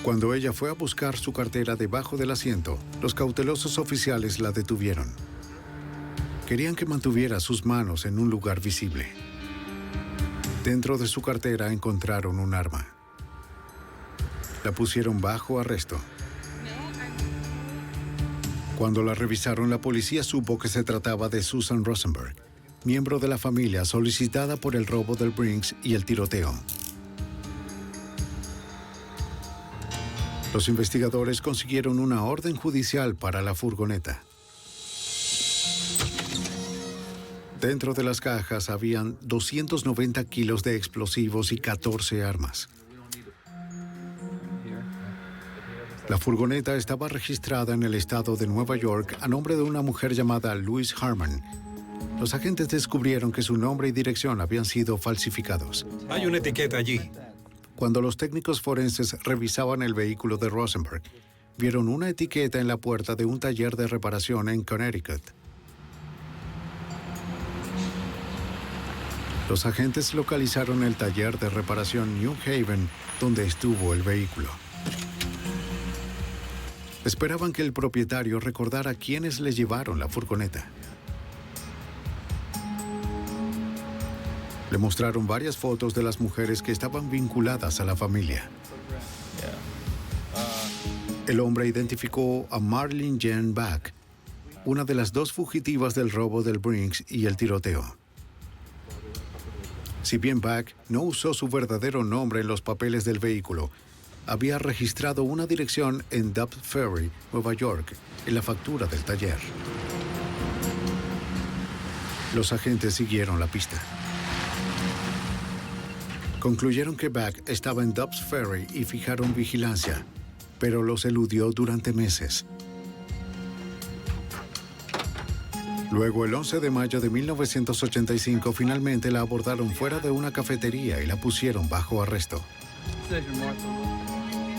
Speaker 1: Cuando ella fue a buscar su cartera debajo del asiento, los cautelosos oficiales la detuvieron. Querían que mantuviera sus manos en un lugar visible. Dentro de su cartera encontraron un arma. La pusieron bajo arresto. Cuando la revisaron, la policía supo que se trataba de Susan Rosenberg, miembro de la familia solicitada por el robo del Brinks y el tiroteo. Los investigadores consiguieron una orden judicial para la furgoneta. Dentro de las cajas habían 290 kilos de explosivos y 14 armas. La furgoneta estaba registrada en el estado de Nueva York a nombre de una mujer llamada Louise Harman. Los agentes descubrieron que su nombre y dirección habían sido falsificados.
Speaker 12: Hay una etiqueta allí.
Speaker 1: Cuando los técnicos forenses revisaban el vehículo de Rosenberg, vieron una etiqueta en la puerta de un taller de reparación en Connecticut. Los agentes localizaron el taller de reparación New Haven, donde estuvo el vehículo. Esperaban que el propietario recordara quiénes le llevaron la furgoneta. Le mostraron varias fotos de las mujeres que estaban vinculadas a la familia. El hombre identificó a Marlene Jane Back, una de las dos fugitivas del robo del Brinks y el tiroteo. Si bien Back no usó su verdadero nombre en los papeles del vehículo, había registrado una dirección en Dobbs Ferry, Nueva York, en la factura del taller. Los agentes siguieron la pista. Concluyeron que Back estaba en Dobbs Ferry y fijaron vigilancia, pero los eludió durante meses. Luego, el 11 de mayo de 1985, finalmente la abordaron fuera de una cafetería y la pusieron bajo arresto.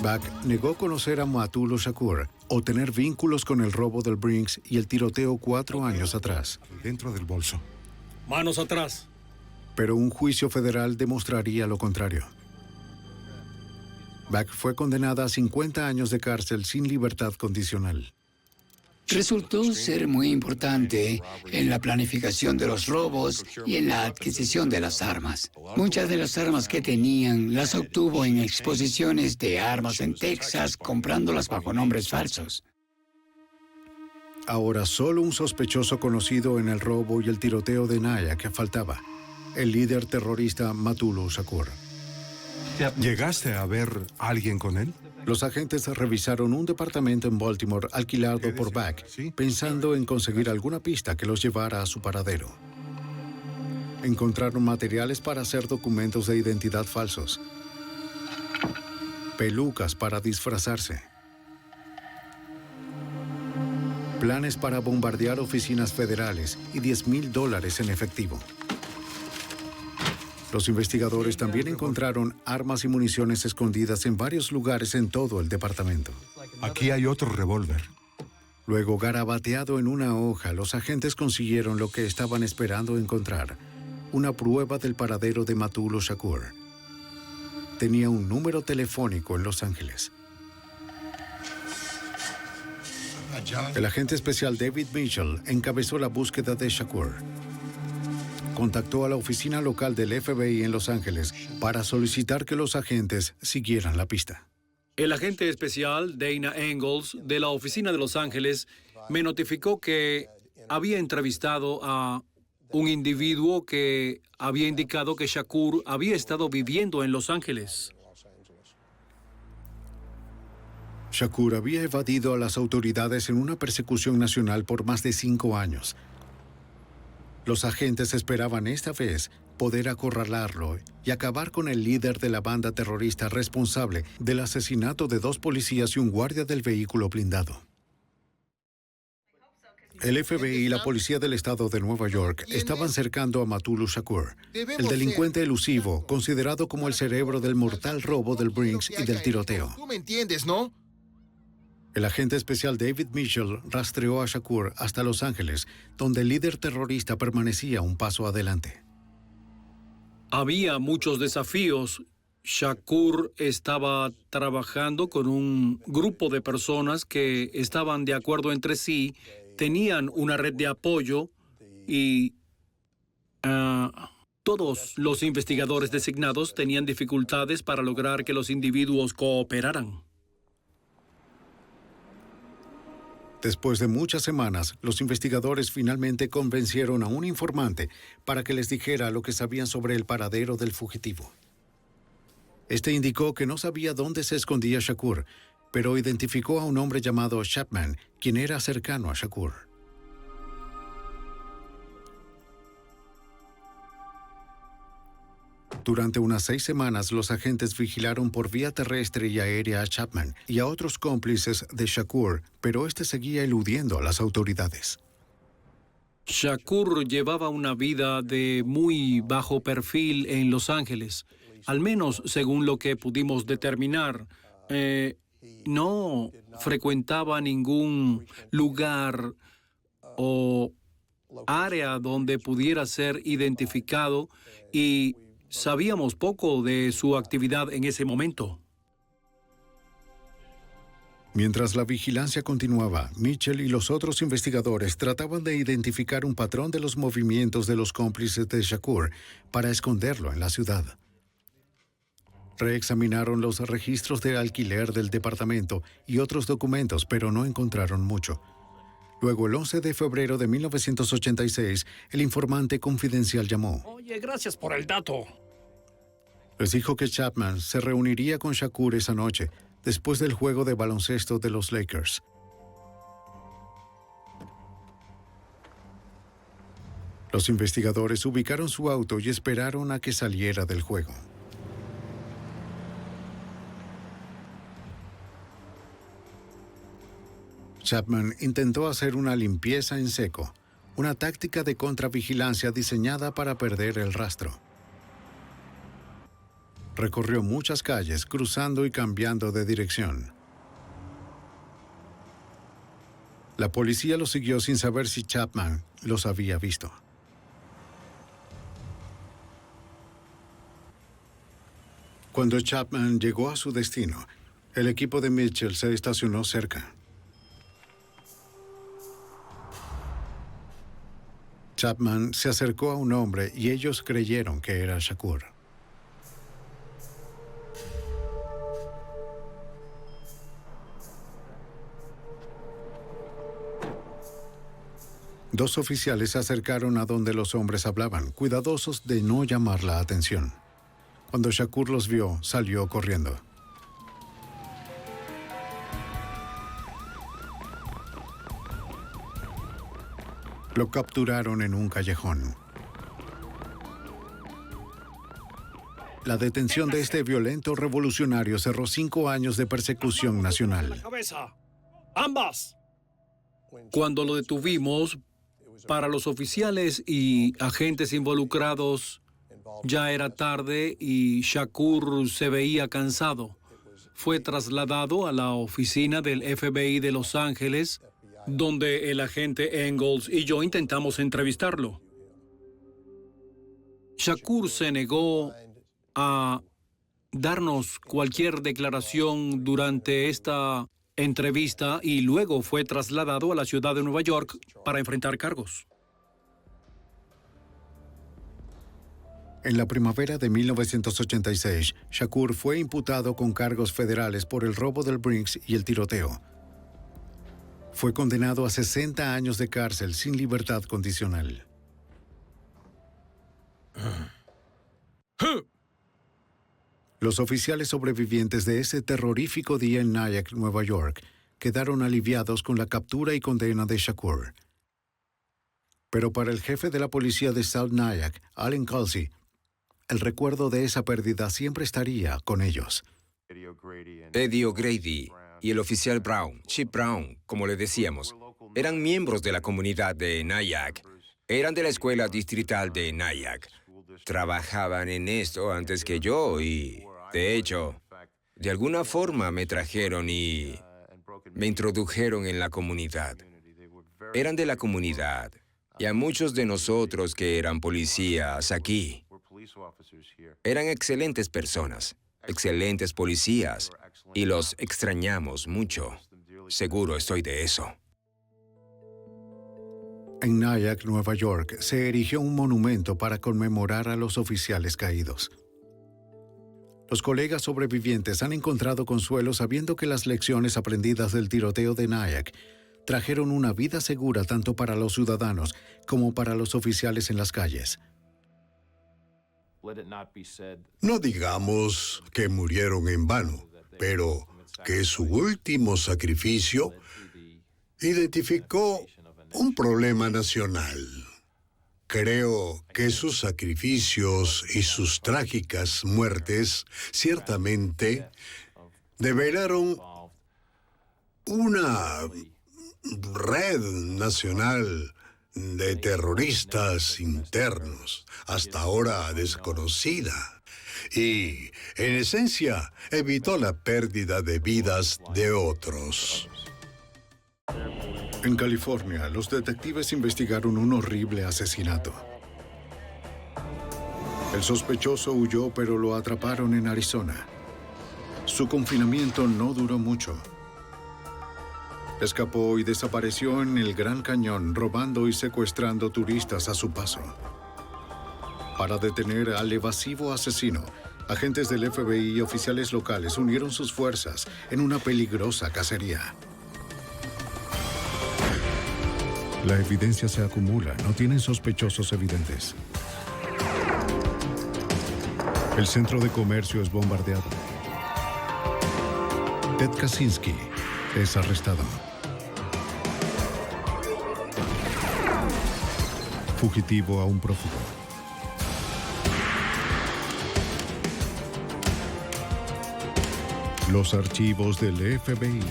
Speaker 1: Back negó conocer a Matulu Shakur o tener vínculos con el robo del Brinks y el tiroteo 4 años atrás.
Speaker 3: Dentro del bolso.
Speaker 11: Manos atrás.
Speaker 1: Pero un juicio federal demostraría lo contrario. Back fue condenada a 50 años de cárcel sin libertad condicional.
Speaker 8: Resultó ser muy importante en la planificación de los robos y en la adquisición de las armas. Muchas de las armas que tenían las obtuvo en exposiciones de armas en Texas, comprándolas bajo nombres falsos.
Speaker 1: Ahora solo un sospechoso conocido en el robo y el tiroteo de Nyack faltaba: el líder terrorista Matulu Shakur.
Speaker 3: ¿Llegaste a ver a alguien con él?
Speaker 1: Los agentes revisaron un departamento en Baltimore alquilado por Back, pensando en conseguir alguna pista que los llevara a su paradero. Encontraron materiales para hacer documentos de identidad falsos, pelucas para disfrazarse, planes para bombardear oficinas federales y $10,000 en efectivo. Los investigadores también encontraron armas y municiones escondidas en varios lugares en todo el departamento.
Speaker 3: Aquí hay otro revólver.
Speaker 1: Luego, garabateado en una hoja, los agentes consiguieron lo que estaban esperando encontrar: una prueba del paradero de Matulu Shakur. Tenía un número telefónico en Los Ángeles. El agente especial David Mitchell encabezó la búsqueda de Shakur. Contactó a la oficina local del FBI en Los Ángeles para solicitar que los agentes siguieran la pista.
Speaker 11: El agente especial Dana Engels de la oficina de Los Ángeles me notificó que había entrevistado a un individuo que había indicado que Shakur había estado viviendo en Los Ángeles.
Speaker 1: Shakur había evadido a las autoridades en una persecución nacional por más de 5 años. Los agentes esperaban esta vez poder acorralarlo y acabar con el líder de la banda terrorista responsable del asesinato de 2 policías y un guardia del vehículo blindado. El FBI y la policía del estado de Nueva York estaban cercando a Matulu Shakur, el delincuente elusivo, considerado como el cerebro del mortal robo del Brinks y del tiroteo.
Speaker 10: Tú me entiendes, ¿no?
Speaker 1: El agente especial David Mitchell rastreó a Shakur hasta Los Ángeles, donde el líder terrorista permanecía un paso adelante.
Speaker 11: Había muchos desafíos. Shakur estaba trabajando con un grupo de personas que estaban de acuerdo entre sí, tenían una red de apoyo y todos los investigadores designados tenían dificultades para lograr que los individuos cooperaran.
Speaker 1: Después de muchas semanas, los investigadores finalmente convencieron a un informante para que les dijera lo que sabían sobre el paradero del fugitivo. Este indicó que no sabía dónde se escondía Shakur, pero identificó a un hombre llamado Chapman, quien era cercano a Shakur. Durante unas 6 semanas, los agentes vigilaron por vía terrestre y aérea a Chapman y a otros cómplices de Shakur, pero este seguía eludiendo a las autoridades.
Speaker 11: Shakur llevaba una vida de muy bajo perfil en Los Ángeles, al menos según lo que pudimos determinar. no frecuentaba ningún lugar o área donde pudiera ser identificado y sabíamos poco de su actividad en ese momento.
Speaker 1: Mientras la vigilancia continuaba, Mitchell y los otros investigadores trataban de identificar un patrón de los movimientos de los cómplices de Shakur para esconderlo en la ciudad. Reexaminaron los registros de alquiler del departamento y otros documentos, pero no encontraron mucho. Luego, el 11 de febrero de 1986, el informante confidencial llamó.
Speaker 11: Oye, gracias por el dato.
Speaker 1: Les dijo que Chapman se reuniría con Shakur esa noche, después del juego de baloncesto de los Lakers. Los investigadores ubicaron su auto y esperaron a que saliera del juego. Chapman intentó hacer una limpieza en seco, una táctica de contravigilancia diseñada para perder el rastro. Recorrió muchas calles, cruzando y cambiando de dirección. La policía lo siguió sin saber si Chapman los había visto. Cuando Chapman llegó a su destino, el equipo de Mitchell se estacionó cerca. Chapman se acercó a un hombre y ellos creyeron que era Shakur. Dos oficiales se acercaron a donde los hombres hablaban, cuidadosos de no llamar la atención. Cuando Shakur los vio, salió corriendo. Lo capturaron en un callejón. La detención de este violento revolucionario cerró 5 años de persecución nacional.
Speaker 11: ¡Cabeza! ¡Ambas! Cuando lo detuvimos, para los oficiales y agentes involucrados, ya era tarde y Shakur se veía cansado. Fue trasladado a la oficina del FBI de Los Ángeles, donde el agente Engels y yo intentamos entrevistarlo. Shakur se negó a darnos cualquier declaración durante esta entrevista y luego fue trasladado a la ciudad de Nueva York para enfrentar cargos.
Speaker 1: En la primavera de 1986, Shakur fue imputado con cargos federales por el robo del Brinks y el tiroteo. Fue condenado a 60 años de cárcel sin libertad condicional. Los oficiales sobrevivientes de ese terrorífico día en Nyack, Nueva York, quedaron aliviados con la captura y condena de Shakur. Pero para el jefe de la policía de South Nyack, Allen Kelsey, el recuerdo de esa pérdida siempre estaría con ellos.
Speaker 5: Eddie O'Grady y el oficial Brown, Chip Brown, como le decíamos, eran miembros de la comunidad de Nyack. Eran de la escuela distrital de Nyack. Trabajaban en esto antes que yo y, de hecho, de alguna forma me trajeron y me introdujeron en la comunidad. Eran de la comunidad y a muchos de nosotros que eran policías aquí, eran excelentes personas, excelentes policías y los extrañamos mucho. Seguro estoy de eso.
Speaker 1: En Nyack, Nueva York, se erigió un monumento para conmemorar a los oficiales caídos. Los colegas sobrevivientes han encontrado consuelo sabiendo que las lecciones aprendidas del tiroteo de Nyack trajeron una vida segura tanto para los ciudadanos como para los oficiales en las calles.
Speaker 9: No digamos que murieron en vano, pero que su último sacrificio identificó un problema nacional. Creo que sus sacrificios y sus trágicas muertes ciertamente develaron una red nacional de terroristas internos, hasta ahora desconocida, y, en esencia, evitó la pérdida de vidas de otros.
Speaker 1: En California, los detectives investigaron un horrible asesinato. El sospechoso huyó, pero lo atraparon en Arizona. Su confinamiento no duró mucho. Escapó y desapareció en el Gran Cañón, robando y secuestrando turistas a su paso. Para detener al evasivo asesino, agentes del FBI y oficiales locales unieron sus fuerzas en una peligrosa cacería. La evidencia se acumula, no tienen sospechosos evidentes. El centro de comercio es bombardeado. Ted Kaczynski es arrestado. Fugitivo a un prófugo. Los archivos del FBI.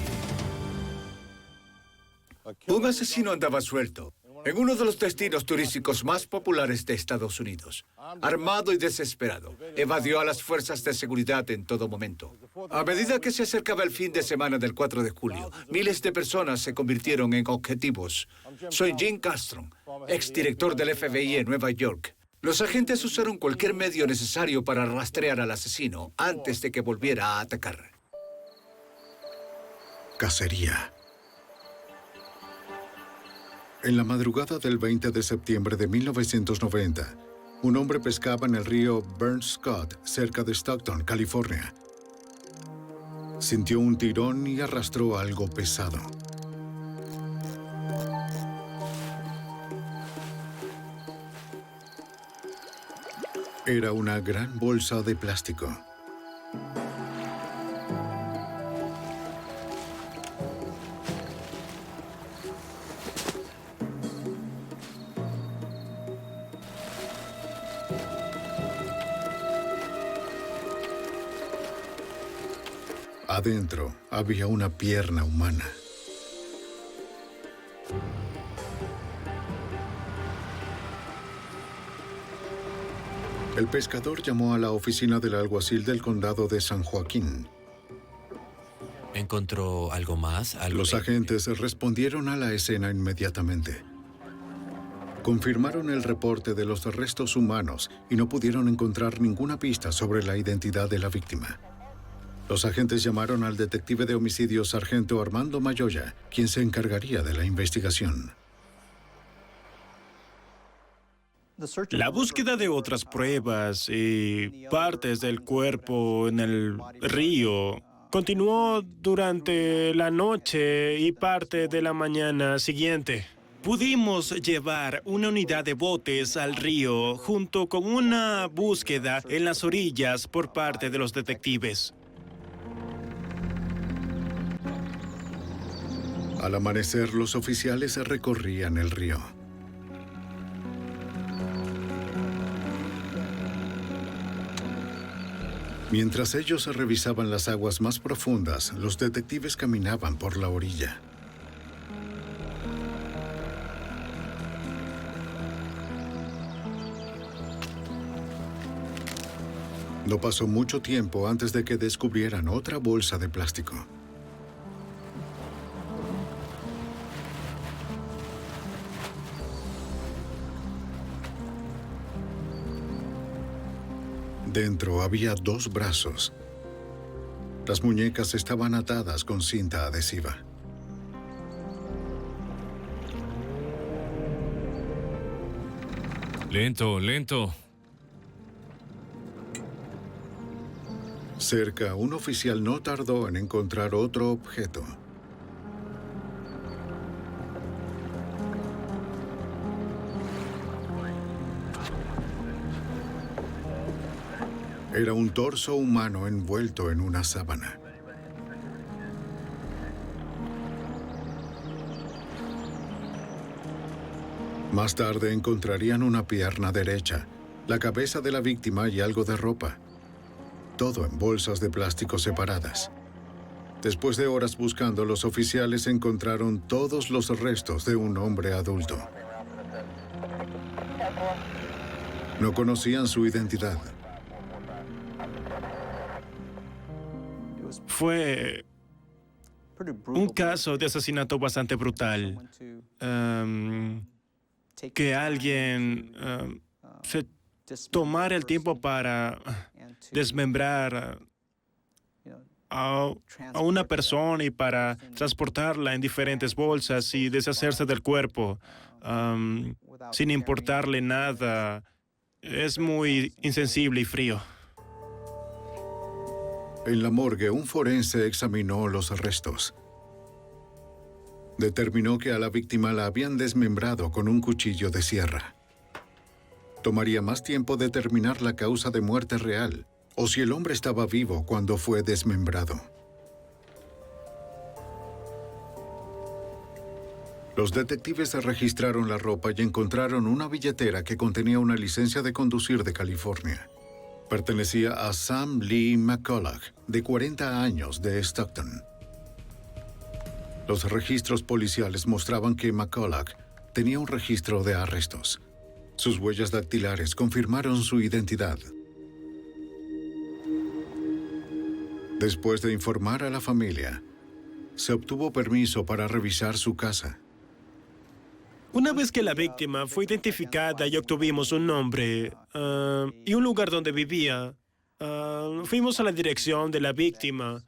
Speaker 2: Un asesino andaba suelto en uno de los destinos turísticos más populares de Estados Unidos. Armado y desesperado, evadió a las fuerzas de seguridad en todo momento. A medida que se acercaba el fin de semana del 4 de julio, miles de personas se convirtieron en objetivos. Soy Jim Castro, exdirector del FBI en Nueva York. Los agentes usaron cualquier medio necesario para rastrear al asesino antes de que volviera a atacar.
Speaker 1: Cacería. En la madrugada del 20 de septiembre de 1990, un hombre pescaba en el río Burnt Scott, cerca de Stockton, California. Sintió un tirón y arrastró algo pesado. Era una gran bolsa de plástico. Adentro había una pierna humana. El pescador llamó a la oficina del alguacil del condado de San Joaquín.
Speaker 13: ¿Encontró algo más?
Speaker 1: Los agentes respondieron a la escena inmediatamente. Confirmaron el reporte de los restos humanos y no pudieron encontrar ninguna pista sobre la identidad de la víctima. Los agentes llamaron al detective de homicidios sargento Armando Mayoya, quien se encargaría de la investigación.
Speaker 14: La búsqueda de otras pruebas y partes del cuerpo en el río continuó durante la noche y parte de la mañana siguiente. Pudimos llevar una unidad de botes al río junto con una búsqueda en las orillas por parte de los detectives.
Speaker 1: Al amanecer, los oficiales recorrían el río. Mientras ellos revisaban las aguas más profundas, los detectives caminaban por la orilla. No pasó mucho tiempo antes de que descubrieran otra bolsa de plástico. Dentro había 2 brazos. Las muñecas estaban atadas con cinta adhesiva.
Speaker 15: Lento, lento.
Speaker 1: Cerca, un oficial no tardó en encontrar otro objeto. Era un torso humano envuelto en una sábana. Más tarde encontrarían una pierna derecha, la cabeza de la víctima y algo de ropa. Todo en bolsas de plástico separadas. Después de horas buscando, los oficiales encontraron todos los restos de un hombre adulto. No conocían su identidad.
Speaker 14: Fue un caso de asesinato bastante brutal. Que alguien se tomara el tiempo para desmembrar a una persona y para transportarla en diferentes bolsas y deshacerse del cuerpo sin importarle nada, es muy insensible y frío.
Speaker 1: En la morgue, un forense examinó los restos. Determinó que a la víctima la habían desmembrado con un cuchillo de sierra. Tomaría más tiempo determinar la causa de muerte real o si el hombre estaba vivo cuando fue desmembrado. Los detectives registraron la ropa y encontraron una billetera que contenía una licencia de conducir de California. Pertenecía a Sam Lee McCulloch, de 40 años, de Stockton. Los registros policiales mostraban que McCulloch tenía un registro de arrestos. Sus huellas dactilares confirmaron su identidad. Después de informar a la familia, se obtuvo permiso para revisar su casa.
Speaker 14: Una vez que la víctima fue identificada y obtuvimos un nombre y un lugar donde vivía, fuimos a la dirección de la víctima.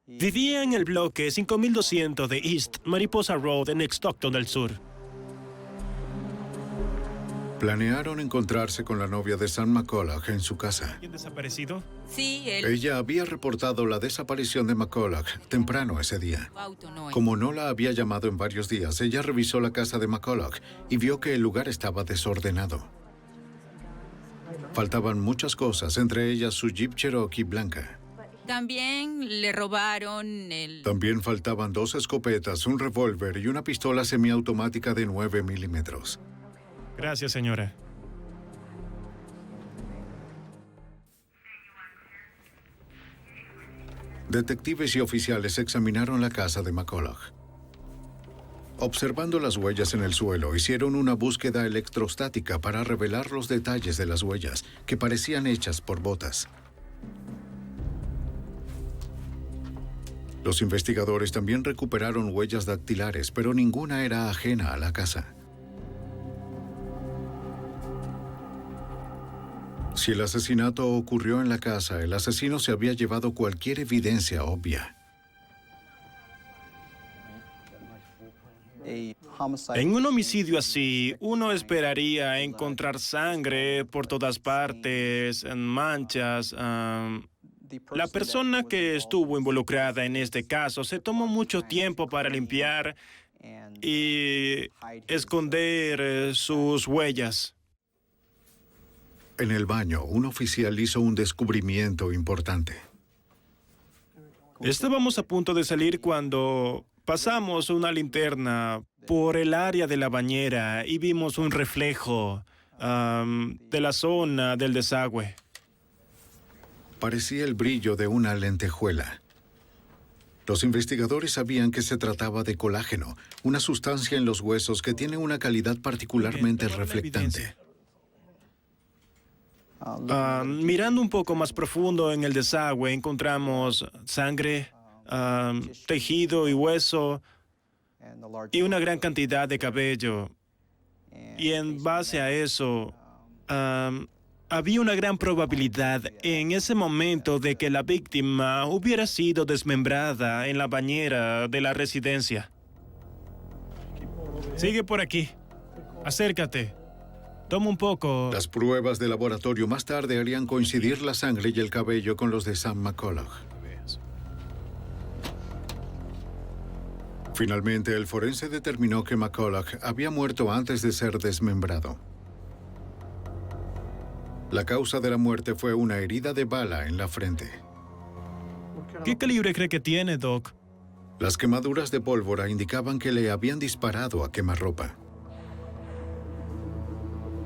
Speaker 14: Vivía en el bloque 5200 de East Mariposa Road en Stockton del Sur.
Speaker 1: Planearon encontrarse con la novia de Sam McCulloch en su casa.
Speaker 14: ¿Quién desaparecido?
Speaker 13: Sí, él.
Speaker 1: Ella había reportado la desaparición de McCulloch temprano ese día. Como no la había llamado en varios días, ella revisó la casa de McCulloch y vio que el lugar estaba desordenado. Faltaban muchas cosas, entre ellas su Jeep Cherokee blanca.
Speaker 13: También le robaron el...
Speaker 1: También faltaban 2 escopetas, un revólver y una pistola semiautomática de 9 milímetros.
Speaker 14: Gracias, señora.
Speaker 1: Detectives y oficiales examinaron la casa de McCulloch. Observando las huellas en el suelo, hicieron una búsqueda electrostática para revelar los detalles de las huellas, que parecían hechas por botas. Los investigadores también recuperaron huellas dactilares, pero ninguna era ajena a la casa. Si el asesinato ocurrió en la casa, el asesino se había llevado cualquier evidencia obvia.
Speaker 14: En un homicidio así, uno esperaría encontrar sangre por todas partes, manchas. La persona que estuvo involucrada en este caso se tomó mucho tiempo para limpiar y esconder sus huellas.
Speaker 1: En el baño, un oficial hizo un descubrimiento importante.
Speaker 14: Estábamos a punto de salir cuando pasamos una linterna por el área de la bañera y vimos un reflejo de la zona del desagüe.
Speaker 1: Parecía el brillo de una lentejuela. Los investigadores sabían que se trataba de colágeno, una sustancia en los huesos que tiene una calidad particularmente reflectante.
Speaker 14: Mirando un poco más profundo en el desagüe, encontramos sangre, tejido y hueso y una gran cantidad de cabello. Y en base a eso, había una gran probabilidad en ese momento de que la víctima hubiera sido desmembrada en la bañera de la residencia. Sigue por aquí. Acércate. Toma un poco.
Speaker 1: Las pruebas de laboratorio más tarde harían coincidir la sangre y el cabello con los de Sam McCulloch. Finalmente, el forense determinó que McCulloch había muerto antes de ser desmembrado. La causa de la muerte fue una herida de bala en la frente.
Speaker 14: ¿Qué calibre cree que tiene, Doc?
Speaker 1: Las quemaduras de pólvora indicaban que le habían disparado a quemarropa.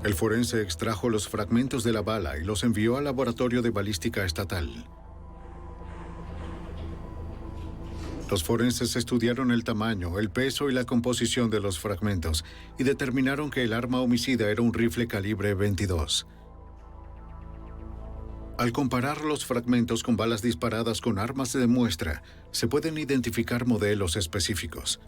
Speaker 1: El forense extrajo los fragmentos de la bala y los envió al laboratorio de balística estatal. Los forenses estudiaron el tamaño, el peso y la composición de los fragmentos y determinaron que el arma homicida era un rifle calibre 22. Al comparar los fragmentos con balas disparadas con armas de muestra, se pueden identificar modelos específicos.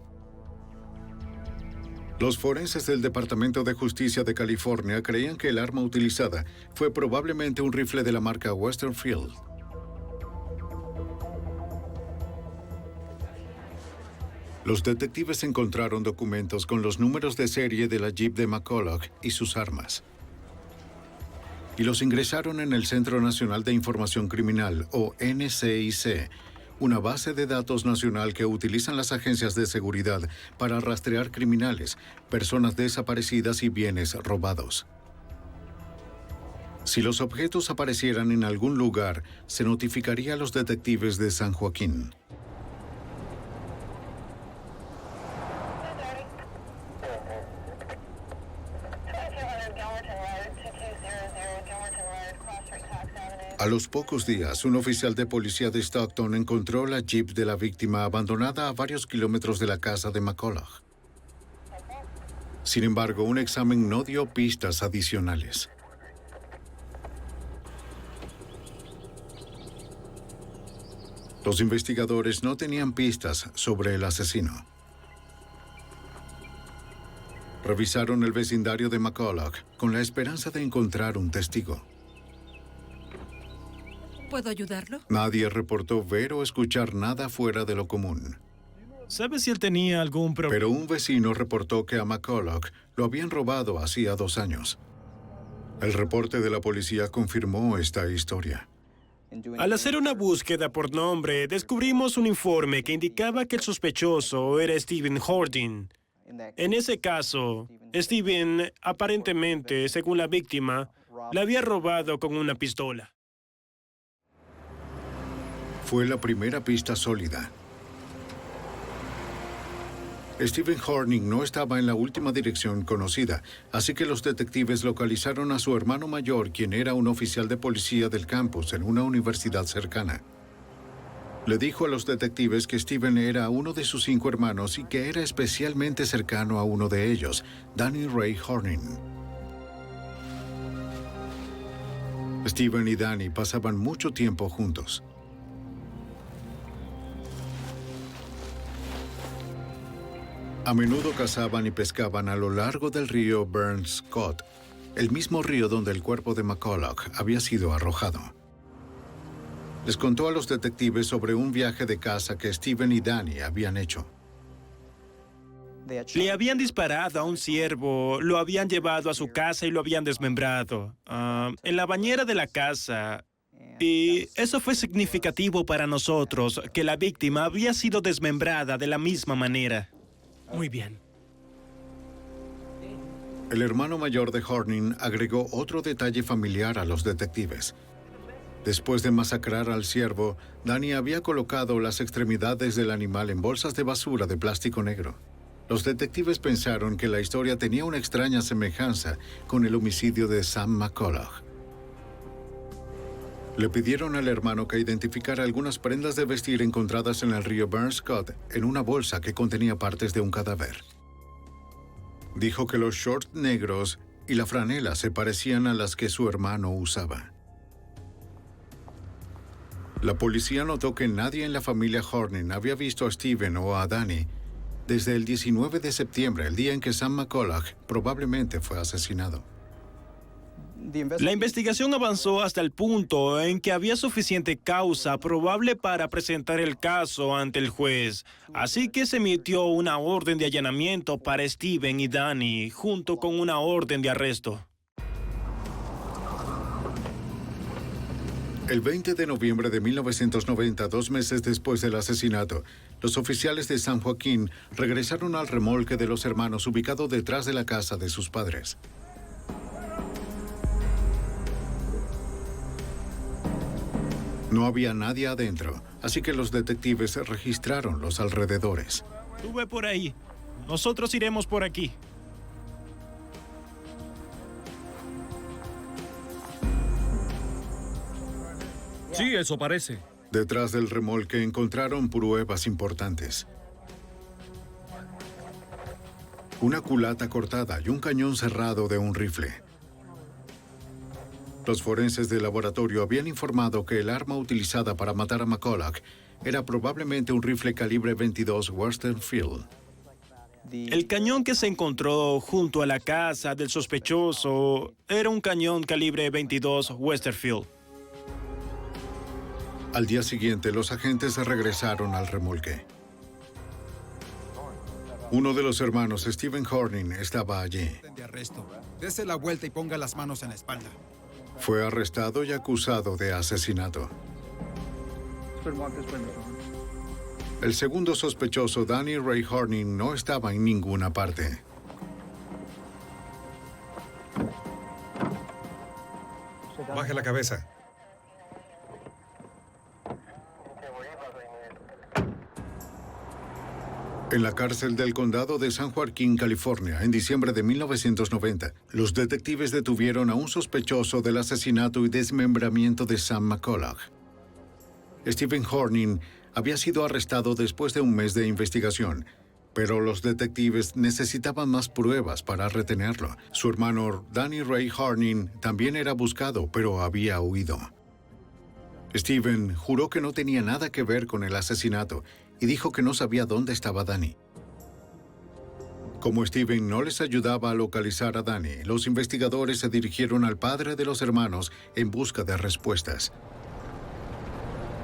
Speaker 1: Los forenses del Departamento de Justicia de California creían que el arma utilizada fue probablemente un rifle de la marca Westerfield. Los detectives encontraron documentos con los números de serie de la Jeep de McCulloch y sus armas, y los ingresaron en el Centro Nacional de Información Criminal, o NCIC, una base de datos nacional que utilizan las agencias de seguridad para rastrear criminales, personas desaparecidas y bienes robados. Si los objetos aparecieran en algún lugar, se notificaría a los detectives de San Joaquín. A los pocos días, un oficial de policía de Stockton encontró la Jeep de la víctima abandonada a varios kilómetros de la casa de McCulloch. Sin embargo, un examen no dio pistas adicionales. Los investigadores no tenían pistas sobre el asesino. Revisaron el vecindario de McCulloch con la esperanza de encontrar un testigo.
Speaker 13: ¿Puedo ayudarlo?
Speaker 1: Nadie reportó ver o escuchar nada fuera de lo común.
Speaker 14: ¿Sabes si él tenía algún problema?
Speaker 1: Pero un vecino reportó que a McCulloch lo habían robado hacía 2 años. El reporte de la policía confirmó esta historia.
Speaker 14: Al hacer una búsqueda por nombre, descubrimos un informe que indicaba que el sospechoso era Stephen Hording. En ese caso, Stephen, aparentemente, según la víctima, le había robado con una pistola.
Speaker 1: Fue la primera pista sólida. Stephen Hording no estaba en la última dirección conocida, así que los detectives localizaron a su hermano mayor, quien era un oficial de policía del campus en una universidad cercana. Le dijo a los detectives que Stephen era uno de sus 5 hermanos y que era especialmente cercano a uno de ellos, Danny Ray Hording. Stephen y Danny pasaban mucho tiempo juntos. A menudo cazaban y pescaban a lo largo del río Burns Scott, el mismo río donde el cuerpo de McCulloch había sido arrojado. Les contó a los detectives sobre un viaje de caza que Stephen y Danny habían hecho.
Speaker 14: Le habían disparado a un ciervo, lo habían llevado a su casa y lo habían desmembrado en la bañera de la casa. Y eso fue significativo para nosotros, que la víctima había sido desmembrada de la misma manera.
Speaker 15: Muy bien.
Speaker 1: El hermano mayor de Hording agregó otro detalle familiar a los detectives. Después de masacrar al ciervo, Danny había colocado las extremidades del animal en bolsas de basura de plástico negro. Los detectives pensaron que la historia tenía una extraña semejanza con el homicidio de Sam McCulloch. Le pidieron al hermano que identificara algunas prendas de vestir encontradas en el río Burns Scott en una bolsa que contenía partes de un cadáver. Dijo que los shorts negros y la franela se parecían a las que su hermano usaba. La policía notó que nadie en la familia Hording había visto a Stephen o a Danny desde el 19 de septiembre, el día en que Sam McCulloch probablemente fue asesinado.
Speaker 14: La investigación avanzó hasta el punto en que había suficiente causa probable para presentar el caso ante el juez, así que se emitió una orden de allanamiento para Stephen y Danny, junto con una orden de arresto.
Speaker 1: El 20 de noviembre de 1990, 2 meses después del asesinato, los oficiales de San Joaquín regresaron al remolque de los hermanos ubicado detrás de la casa de sus padres. No había nadie adentro, así que los detectives registraron los alrededores.
Speaker 14: Tú ve por ahí. Nosotros iremos por aquí.
Speaker 3: Sí, eso parece.
Speaker 1: Detrás del remolque encontraron pruebas importantes. Una culata cortada y un cañón cerrado de un rifle. Los forenses del laboratorio habían informado que el arma utilizada para matar a McCulloch era probablemente un rifle calibre 22 Western Field.
Speaker 14: El cañón que se encontró junto a la casa del sospechoso era un cañón calibre 22 Westerfield.
Speaker 1: Al día siguiente, los agentes regresaron al remolque. Uno de los hermanos, Stephen Horning, estaba allí.
Speaker 6: De arresto. Dese la vuelta y ponga las manos en la espalda.
Speaker 1: Fue arrestado y acusado de asesinato. El segundo sospechoso, Danny Ray Horning, no estaba en ninguna parte.
Speaker 15: Baje la cabeza.
Speaker 1: En la cárcel del condado de San Joaquín, California, en diciembre de 1990, los detectives detuvieron a un sospechoso del asesinato y desmembramiento de Sam McCulloch. Stephen Horning había sido arrestado después de un mes de investigación, pero los detectives necesitaban más pruebas para retenerlo. Su hermano, Danny Ray Horning, también era buscado, pero había huido. Stephen juró que no tenía nada que ver con el asesinato y dijo que no sabía dónde estaba Danny. Como Stephen no les ayudaba a localizar a Danny, los investigadores se dirigieron al padre de los hermanos en busca de respuestas.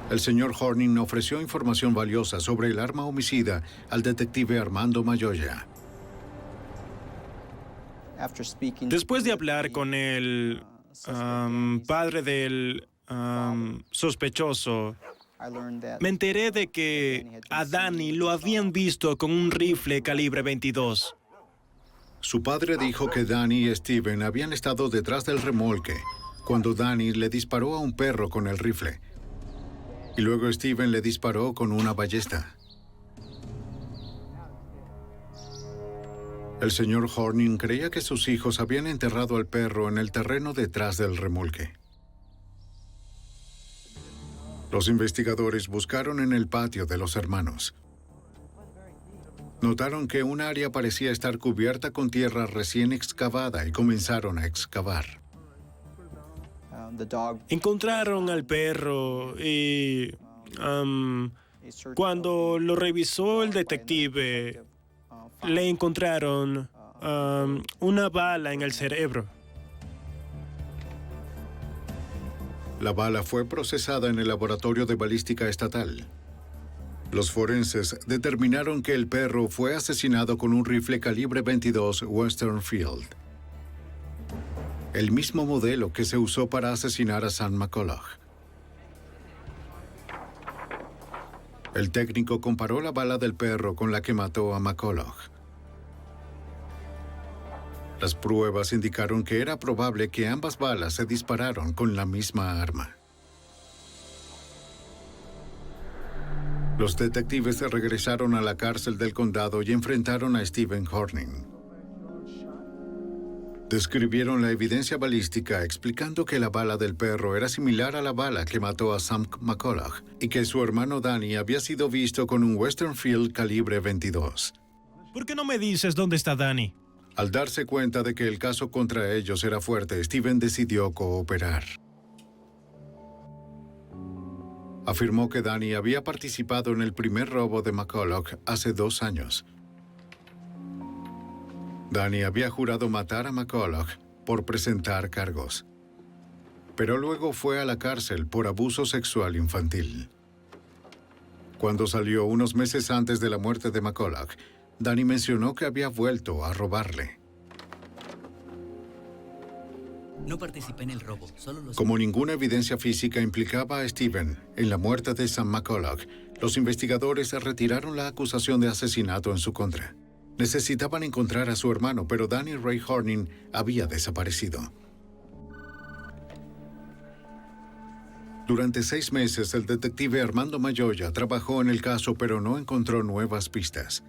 Speaker 1: El señor Horning ofreció información valiosa sobre el arma homicida al detective Armando Mayoya.
Speaker 14: Después de hablar con el padre del sospechoso, me enteré de que a Danny lo habían visto con un rifle calibre 22.
Speaker 1: Su padre dijo que Danny y Stephen habían estado detrás del remolque cuando Danny le disparó a un perro con el rifle. Y luego Stephen le disparó con una ballesta. El señor Horning creía que sus hijos habían enterrado al perro en el terreno detrás del remolque. Los investigadores buscaron en el patio de los hermanos. Notaron que un área parecía estar cubierta con tierra recién excavada y comenzaron a excavar.
Speaker 14: Encontraron al perro y cuando lo revisó el detective, le encontraron una bala en el cerebro.
Speaker 1: La bala fue procesada en el laboratorio de balística estatal. Los forenses determinaron que el perro fue asesinado con un rifle calibre 22 Western Field, el mismo modelo que se usó para asesinar a Sam McCulloch. El técnico comparó la bala del perro con la que mató a McCulloch. Las pruebas indicaron que era probable que ambas balas se dispararon con la misma arma. Los detectives regresaron a la cárcel del condado y enfrentaron a Stephen Horning. Describieron la evidencia balística explicando que la bala del perro era similar a la bala que mató a Sam McCulloch y que su hermano Danny había sido visto con un Western Field calibre 22.
Speaker 14: ¿Por qué no me dices dónde está Danny?
Speaker 1: Al darse cuenta de que el caso contra ellos era fuerte, Stephen decidió cooperar. Afirmó que Danny había participado en el primer robo de McCulloch hace 2 años. Danny había jurado matar a McCulloch por presentar cargos, pero luego fue a la cárcel por abuso sexual infantil. Cuando salió unos meses antes de la muerte de McCulloch, Danny mencionó que había vuelto a robarle.
Speaker 16: No participé en el robo, solo los...
Speaker 1: Como ninguna evidencia física implicaba a Stephen en la muerte de Sam McCulloch, los investigadores retiraron la acusación de asesinato en su contra. Necesitaban encontrar a su hermano, pero Danny Ray Horning había desaparecido. Durante 6 meses, el detective Armando Mayoya trabajó en el caso, pero no encontró nuevas pistas.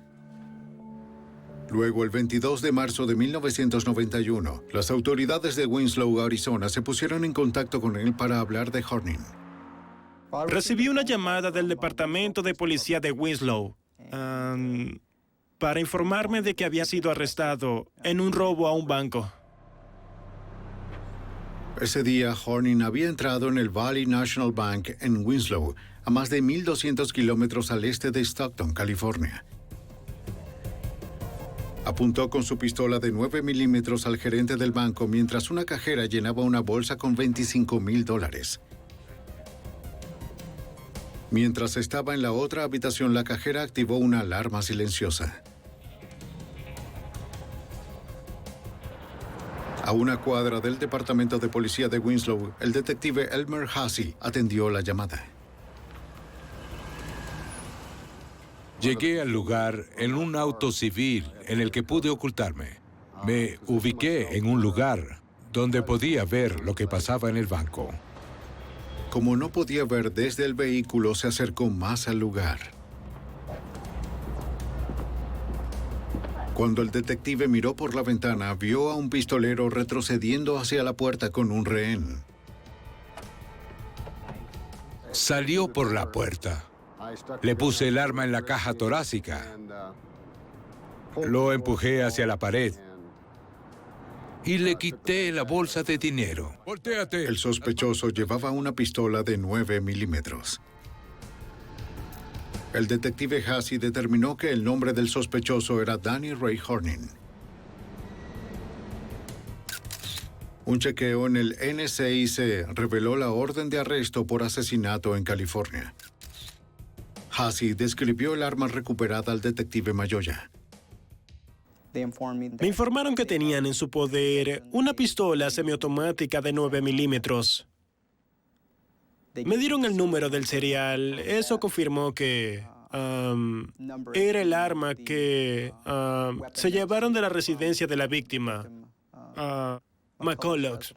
Speaker 1: Luego, el 22 de marzo de 1991, las autoridades de Winslow, Arizona, se pusieron en contacto con él para hablar de Horning.
Speaker 14: Recibí una llamada del Departamento de Policía de Winslow para informarme de que había sido arrestado en un robo a un banco.
Speaker 1: Ese día, Horning había entrado en el Valley National Bank en Winslow, a más de 1.200 kilómetros al este de Stockton, California. Apuntó con su pistola de 9 milímetros al gerente del banco mientras una cajera llenaba una bolsa con $25,000. Mientras estaba en la otra habitación, la cajera activó una alarma silenciosa. A una cuadra del departamento de policía de Winslow, el detective Elmer Hassey atendió la llamada.
Speaker 3: Llegué al lugar en un auto civil en el que pude ocultarme. Me ubiqué en un lugar donde podía ver lo que pasaba en el banco.
Speaker 1: Como no podía ver desde el vehículo, se acercó más al lugar. Cuando el detective miró por la ventana, vio a un pistolero retrocediendo hacia la puerta con un rehén.
Speaker 3: Salió por la puerta. Le puse el arma en la caja torácica. Lo empujé hacia la pared. Y le quité la bolsa de dinero. ¡Voltéate!
Speaker 1: El sospechoso llevaba una pistola de 9 milímetros. El detective Hassey determinó que el nombre del sospechoso era Danny Ray Horning. Un chequeo en el NCIC reveló la orden de arresto por asesinato en California. Hassey describió el arma recuperada al detective Mayoya.
Speaker 14: Me informaron que tenían en su poder una pistola semiautomática de 9 milímetros. Me dieron el número del serial. Eso confirmó que era el arma que se llevaron de la residencia de la víctima, McCulloch.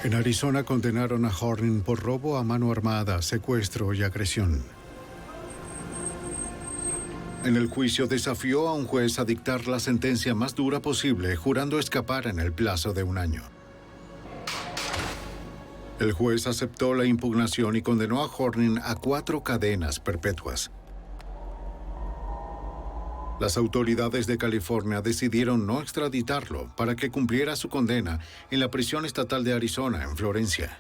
Speaker 1: En Arizona condenaron a Horning por robo a mano armada, secuestro y agresión. En el juicio desafió a un juez a dictar la sentencia más dura posible, jurando escapar en el plazo de 1 año. El juez aceptó la impugnación y condenó a Horning a 4 cadenas perpetuas. Las autoridades de California decidieron no extraditarlo para que cumpliera su condena en la prisión estatal de Arizona, en Florencia.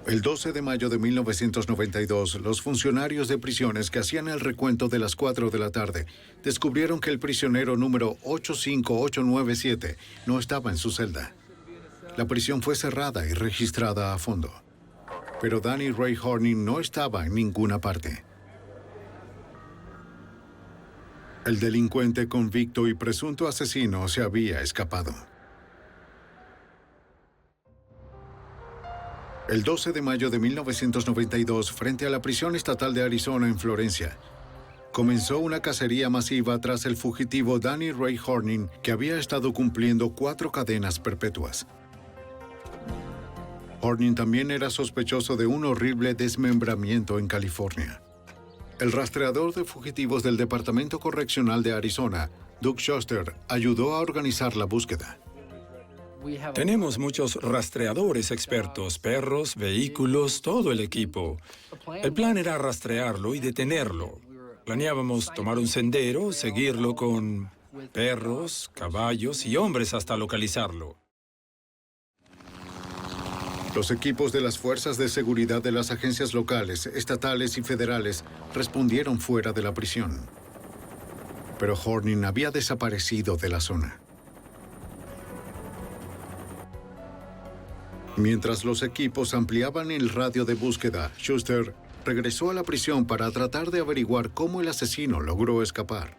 Speaker 1: El 12 de mayo de 1992, los funcionarios de prisiones que hacían el recuento de las 4 de la tarde descubrieron que el prisionero número 85897 no estaba en su celda. La prisión fue cerrada y registrada a fondo. Pero Danny Ray Horning no estaba en ninguna parte. El delincuente convicto y presunto asesino se había escapado. El 12 de mayo de 1992, frente a la prisión estatal de Arizona en Florencia, comenzó una cacería masiva tras el fugitivo Danny Ray Horning, que había estado cumpliendo 4 cadenas perpetuas. Horning también era sospechoso de un horrible desmembramiento en California. El rastreador de fugitivos del Departamento Correccional de Arizona, Doug Shuster, ayudó a organizar la búsqueda.
Speaker 17: Tenemos muchos rastreadores expertos, perros, vehículos, todo el equipo. El plan era rastrearlo y detenerlo. Planeábamos tomar un sendero, seguirlo con perros, caballos y hombres hasta localizarlo.
Speaker 1: Los equipos de las fuerzas de seguridad de las agencias locales, estatales y federales respondieron fuera de la prisión. Pero Horning había desaparecido de la zona. Mientras los equipos ampliaban el radio de búsqueda, Shuster regresó a la prisión para tratar de averiguar cómo el asesino logró escapar.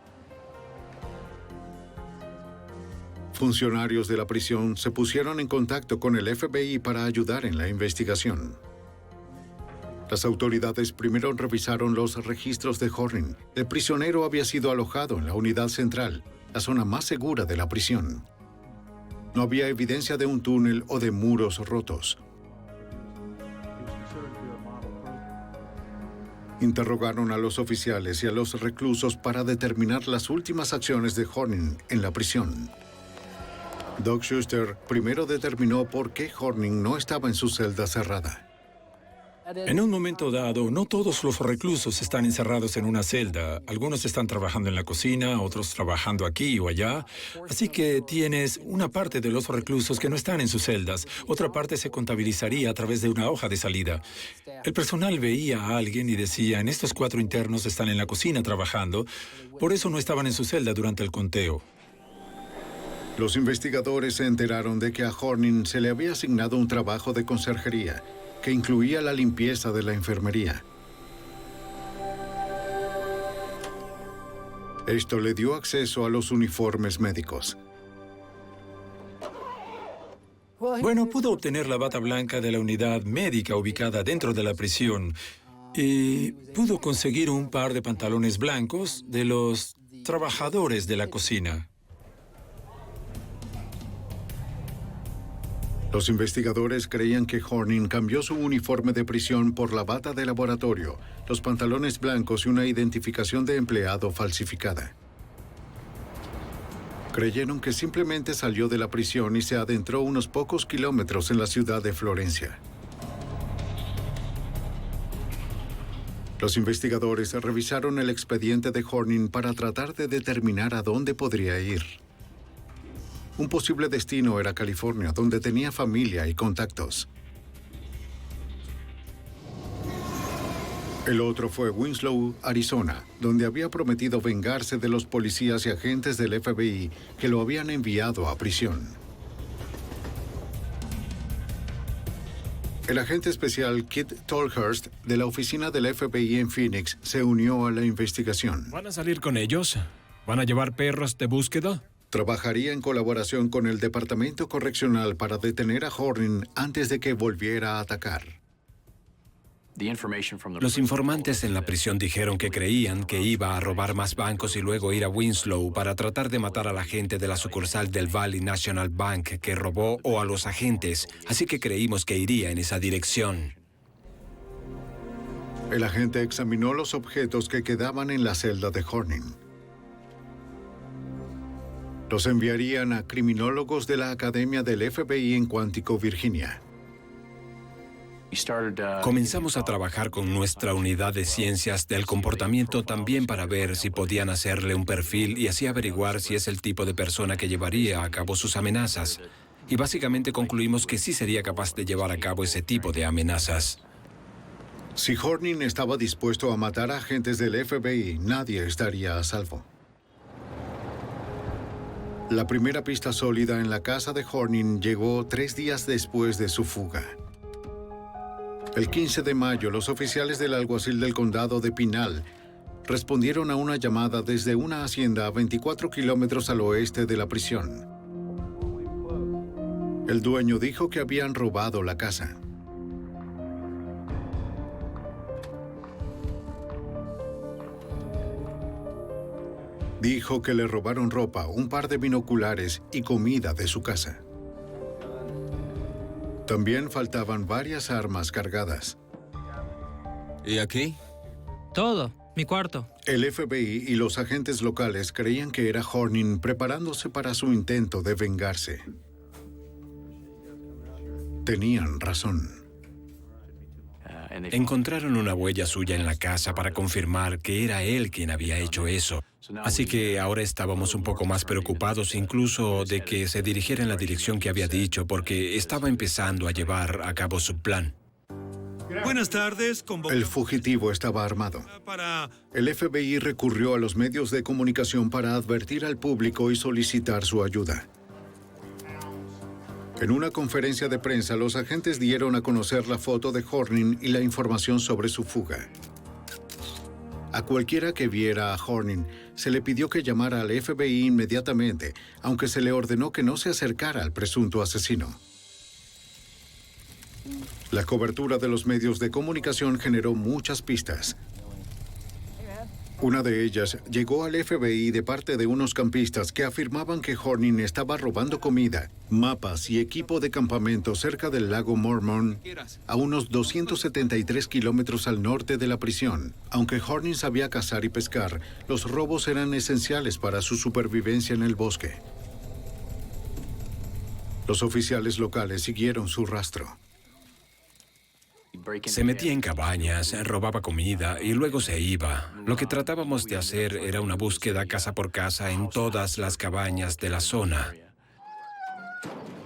Speaker 1: Funcionarios de la prisión se pusieron en contacto con el FBI para ayudar en la investigación. Las autoridades primero revisaron los registros de Horning. El prisionero había sido alojado en la unidad central, la zona más segura de la prisión. No había evidencia de un túnel o de muros rotos. Interrogaron a los oficiales y a los reclusos para determinar las últimas acciones de Horning en la prisión. Doug Schuster primero determinó por qué Horning no estaba en su celda cerrada.
Speaker 17: En un momento dado, no todos los reclusos están encerrados en una celda. Algunos están trabajando en la cocina, otros trabajando aquí o allá. Así que tienes una parte de los reclusos que no están en sus celdas. Otra parte se contabilizaría a través de una hoja de salida. El personal veía a alguien y decía, estos 4 internos están en la cocina trabajando, por eso no estaban en su celda durante el conteo.
Speaker 1: Los investigadores se enteraron de que a Horning se le había asignado un trabajo de conserjería, que incluía la limpieza de la enfermería. Esto le dio acceso a los uniformes médicos.
Speaker 17: Bueno, pudo obtener la bata blanca de la unidad médica ubicada dentro de la prisión y pudo conseguir un par de pantalones blancos de los trabajadores de la cocina.
Speaker 1: Los investigadores creían que Horning cambió su uniforme de prisión por la bata de laboratorio, los pantalones blancos y una identificación de empleado falsificada. Creyeron que simplemente salió de la prisión y se adentró unos pocos kilómetros en la ciudad de Florencia. Los investigadores revisaron el expediente de Horning para tratar de determinar a dónde podría ir. Un posible destino era California, donde tenía familia y contactos. El otro fue Winslow, Arizona, donde había prometido vengarse de los policías y agentes del FBI que lo habían enviado a prisión. El agente especial Kit Tolhurst, de la oficina del FBI en Phoenix, se unió a la investigación.
Speaker 18: ¿Van a salir con ellos? ¿Van a llevar perros de búsqueda?
Speaker 1: Trabajaría en colaboración con el Departamento Correccional para detener a Horning antes de que volviera a atacar.
Speaker 18: Los informantes en la prisión dijeron que creían que iba a robar más bancos y luego ir a Winslow para tratar de matar a la gente de la sucursal del Valley National Bank que robó o a los agentes, así que creímos que iría en esa dirección.
Speaker 1: El agente examinó los objetos que quedaban en la celda de Horning. Los enviarían a criminólogos de la Academia del FBI en Quantico, Virginia.
Speaker 18: Comenzamos a trabajar con nuestra unidad de ciencias del comportamiento también para ver si podían hacerle un perfil y así averiguar si es el tipo de persona que llevaría a cabo sus amenazas. Y básicamente concluimos que sí sería capaz de llevar a cabo ese tipo de amenazas.
Speaker 1: Si Horning estaba dispuesto a matar a agentes del FBI, nadie estaría a salvo. La primera pista sólida en la casa de Horning llegó 3 días después de su fuga. El 15 de mayo, los oficiales del alguacil del condado de Pinal respondieron a una llamada desde una hacienda a 24 kilómetros al oeste de la prisión. El dueño dijo que habían robado la casa. Dijo que le robaron ropa, un par de binoculares y comida de su casa. También faltaban varias armas cargadas.
Speaker 19: ¿Y aquí?
Speaker 20: Todo. Mi cuarto.
Speaker 1: El FBI y los agentes locales creían que era Horning preparándose para su intento de vengarse. Tenían razón.
Speaker 18: Encontraron una huella suya en la casa para confirmar que era él quien había hecho eso. Así que ahora estábamos un poco más preocupados incluso de que se dirigiera en la dirección que había dicho, porque estaba empezando a llevar a cabo su plan.
Speaker 21: Buenas tardes.
Speaker 1: El fugitivo estaba armado. El FBI recurrió a los medios de comunicación para advertir al público y solicitar su ayuda. En una conferencia de prensa, los agentes dieron a conocer la foto de Horning y la información sobre su fuga. A cualquiera que viera a Horning, se le pidió que llamara al FBI inmediatamente, aunque se le ordenó que no se acercara al presunto asesino. La cobertura de los medios de comunicación generó muchas pistas. Una de ellas llegó al FBI de parte de unos campistas que afirmaban que Horning estaba robando comida, mapas y equipo de campamento cerca del lago Mormon, a unos 273 kilómetros al norte de la prisión. Aunque Horning sabía cazar y pescar, los robos eran esenciales para su supervivencia en el bosque. Los oficiales locales siguieron su rastro.
Speaker 18: Se metía en cabañas, robaba comida y luego se iba. Lo que tratábamos de hacer era una búsqueda casa por casa en todas las cabañas de la zona.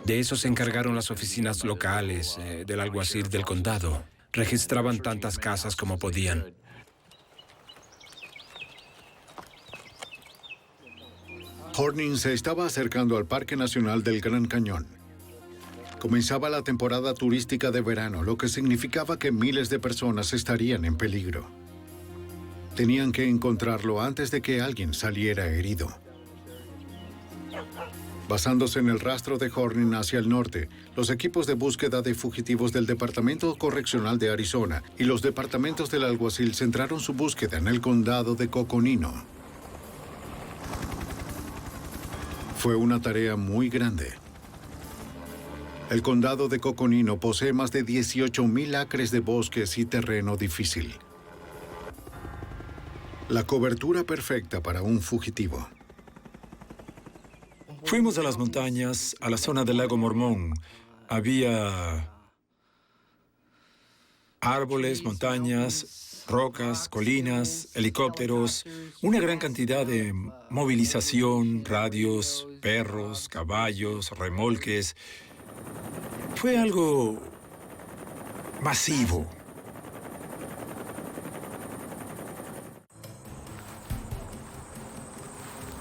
Speaker 18: De eso se encargaron las oficinas locales del alguacil del condado. Registraban tantas casas como podían.
Speaker 1: Horning se estaba acercando al Parque Nacional del Gran Cañón. Comenzaba la temporada turística de verano, lo que significaba que miles de personas estarían en peligro. Tenían que encontrarlo antes de que alguien saliera herido. Basándose en el rastro de Horning hacia el norte, los equipos de búsqueda de fugitivos del Departamento Correccional de Arizona y los departamentos del alguacil centraron su búsqueda en el condado de Coconino. Fue una tarea muy grande. El condado de Coconino posee más de 18,000 acres de bosques y terreno difícil. La cobertura perfecta para un fugitivo.
Speaker 17: Fuimos a las montañas, a la zona del lago Mormón. Había árboles, montañas, rocas, colinas, helicópteros, una gran cantidad de movilización, radios, perros, caballos, remolques. Fue algo masivo.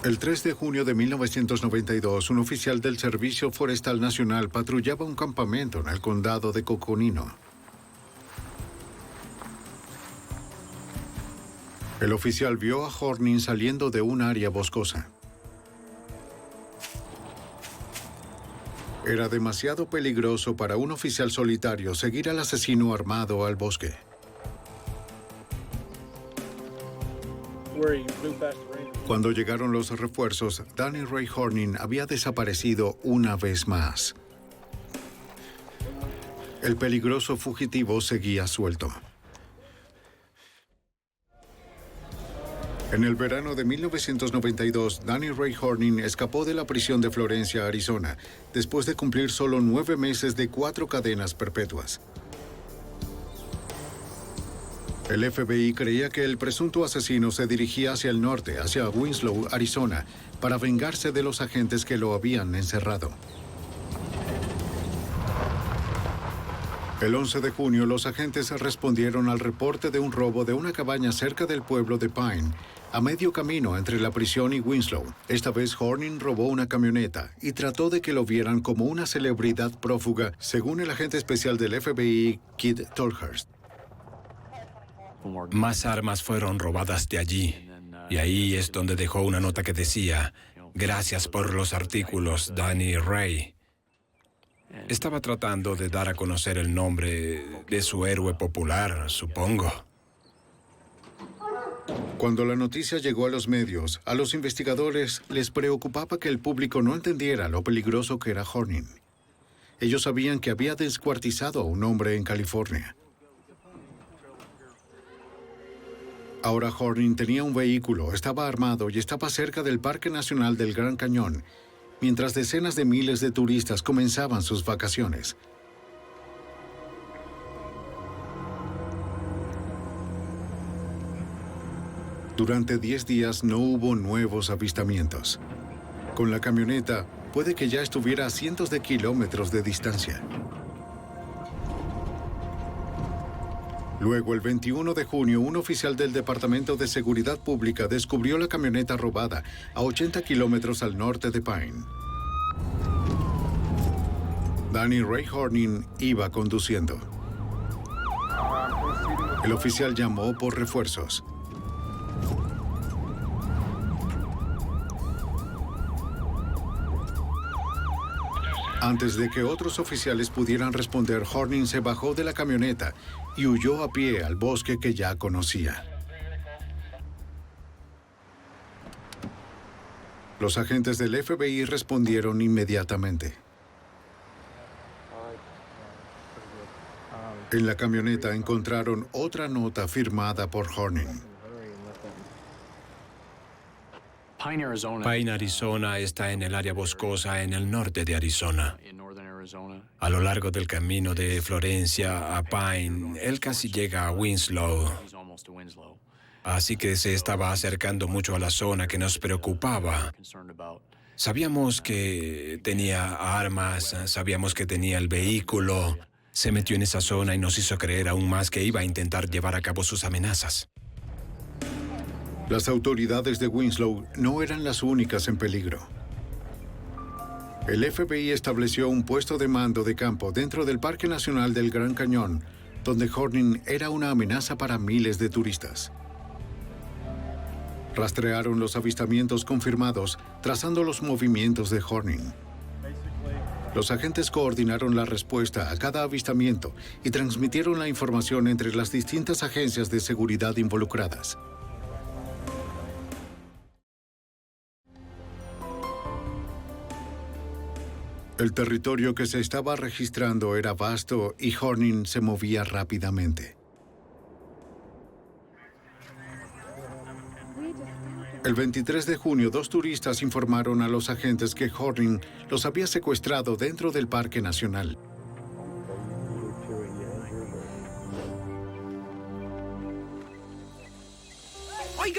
Speaker 1: El 3 de junio de 1992, un oficial del Servicio Forestal Nacional patrullaba un campamento en el condado de Coconino. El oficial vio a Horning saliendo de un área boscosa. Era demasiado peligroso para un oficial solitario seguir al asesino armado al bosque. Cuando llegaron los refuerzos, Danny Ray Horning había desaparecido una vez más. El peligroso fugitivo seguía suelto. En el verano de 1992, Danny Ray Horning escapó de la prisión de Florencia, Arizona, después de cumplir solo 9 meses de 4 cadenas perpetuas. El FBI creía que el presunto asesino se dirigía hacia el norte, hacia Winslow, Arizona, para vengarse de los agentes que lo habían encerrado. El 11 de junio, los agentes respondieron al reporte de un robo de una cabaña cerca del pueblo de Pine, a medio camino entre la prisión y Winslow. Esta vez Horning robó una camioneta y trató de que lo vieran como una celebridad prófuga, según el agente especial del FBI, Kid Tolhurst.
Speaker 18: Más armas fueron robadas de allí. Y ahí es donde dejó una nota que decía: "Gracias por los artículos, Danny Ray". Estaba tratando de dar a conocer el nombre de su héroe popular, supongo.
Speaker 1: Cuando la noticia llegó a los medios, a los investigadores les preocupaba que el público no entendiera lo peligroso que era Horning. Ellos sabían que había descuartizado a un hombre en California. Ahora Horning tenía un vehículo, estaba armado y estaba cerca del Parque Nacional del Gran Cañón, mientras decenas de miles de turistas comenzaban sus vacaciones. Durante 10 días no hubo nuevos avistamientos. Con la camioneta, puede que ya estuviera a cientos de kilómetros de distancia. Luego, el 21 de junio, un oficial del Departamento de Seguridad Pública descubrió la camioneta robada a 80 kilómetros al norte de Pine. Danny Ray Horning iba conduciendo. El oficial llamó por refuerzos. Antes de que otros oficiales pudieran responder, Horning se bajó de la camioneta y huyó a pie al bosque que ya conocía. Los agentes del FBI respondieron inmediatamente. En la camioneta encontraron otra nota firmada por Horning.
Speaker 18: Pine, Arizona está en el área boscosa en el norte de Arizona. A lo largo del camino de Florencia a Pine, él casi llega a Winslow. Así que se estaba acercando mucho a la zona que nos preocupaba. Sabíamos que tenía armas, sabíamos que tenía el vehículo. Se metió en esa zona y nos hizo creer aún más que iba a intentar llevar a cabo sus amenazas.
Speaker 1: Las autoridades de Winslow no eran las únicas en peligro. El FBI estableció un puesto de mando de campo dentro del Parque Nacional del Gran Cañón, donde Horning era una amenaza para miles de turistas. Rastrearon los avistamientos confirmados, trazando los movimientos de Horning. Los agentes coordinaron la respuesta a cada avistamiento y transmitieron la información entre las distintas agencias de seguridad involucradas. El territorio que se estaba registrando era vasto y Horning se movía rápidamente. El 23 de junio, 2 turistas informaron a los agentes que Horning los había secuestrado dentro del Parque Nacional.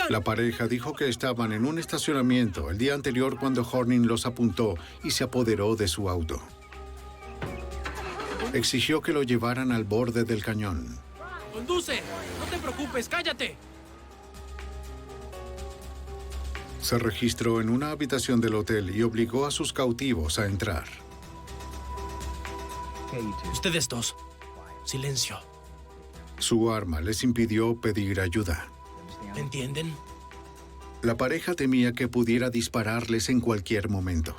Speaker 1: La pareja dijo que estaban en un estacionamiento el día anterior cuando Horning los apuntó y se apoderó de su auto. Exigió que lo llevaran al borde del cañón.
Speaker 11: ¡Conduce! ¡No te preocupes! ¡Cállate!
Speaker 1: Se registró en una habitación del hotel y obligó a sus cautivos a entrar.
Speaker 11: Ustedes dos, silencio.
Speaker 1: Su arma les impidió pedir ayuda.
Speaker 11: ¿Entienden?
Speaker 1: La pareja temía que pudiera dispararles en cualquier momento.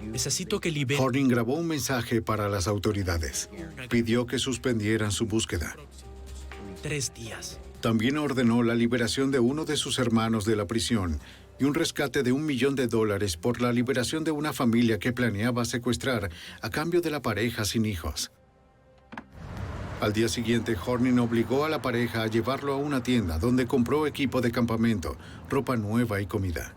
Speaker 11: Necesito que liberen.
Speaker 1: Horning grabó un mensaje para las autoridades. Pidió que suspendieran su búsqueda.
Speaker 11: 3 días.
Speaker 1: También ordenó la liberación de uno de sus hermanos de la prisión y un rescate de $1 millón por la liberación de una familia que planeaba secuestrar a cambio de la pareja sin hijos. Al día siguiente, Horning obligó a la pareja a llevarlo a una tienda donde compró equipo de campamento, ropa nueva y comida.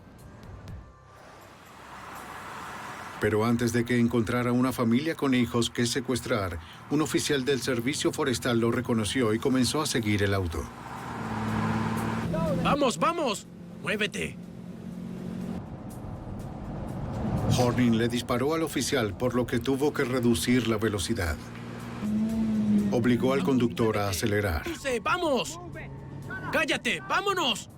Speaker 1: Pero antes de que encontrara una familia con hijos que secuestrar, un oficial del servicio forestal lo reconoció y comenzó a seguir el auto.
Speaker 11: ¡Vamos, vamos! ¡Muévete!
Speaker 1: Horning le disparó al oficial, por lo que tuvo que reducir la velocidad. Obligó al conductor a acelerar.
Speaker 11: ¡Vamos! ¡Cállate! ¡Vámonos!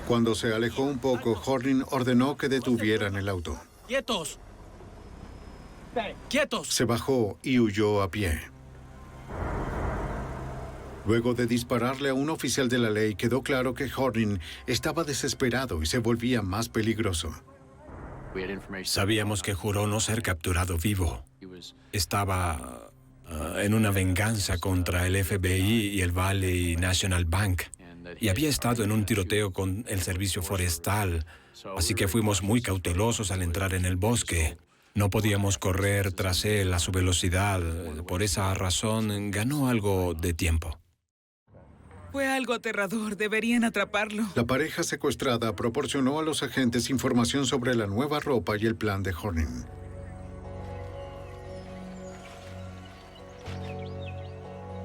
Speaker 1: Cuando se alejó un poco, Horning ordenó que detuvieran el auto.
Speaker 11: ¡Quietos! ¡Quietos!
Speaker 1: Se bajó y huyó a pie. Luego de dispararle a un oficial de la ley, quedó claro que Horning estaba desesperado y se volvía más peligroso.
Speaker 18: Sabíamos que juró no ser capturado vivo. Estaba en una venganza contra el FBI y el Valley National Bank. Y había estado en un tiroteo con el servicio forestal. Así que fuimos muy cautelosos al entrar en el bosque. No podíamos correr tras él a su velocidad. Por esa razón, ganó algo de tiempo.
Speaker 7: Fue algo aterrador. Deberían atraparlo.
Speaker 1: La pareja secuestrada proporcionó a los agentes información sobre la nueva ropa y el plan de Horning.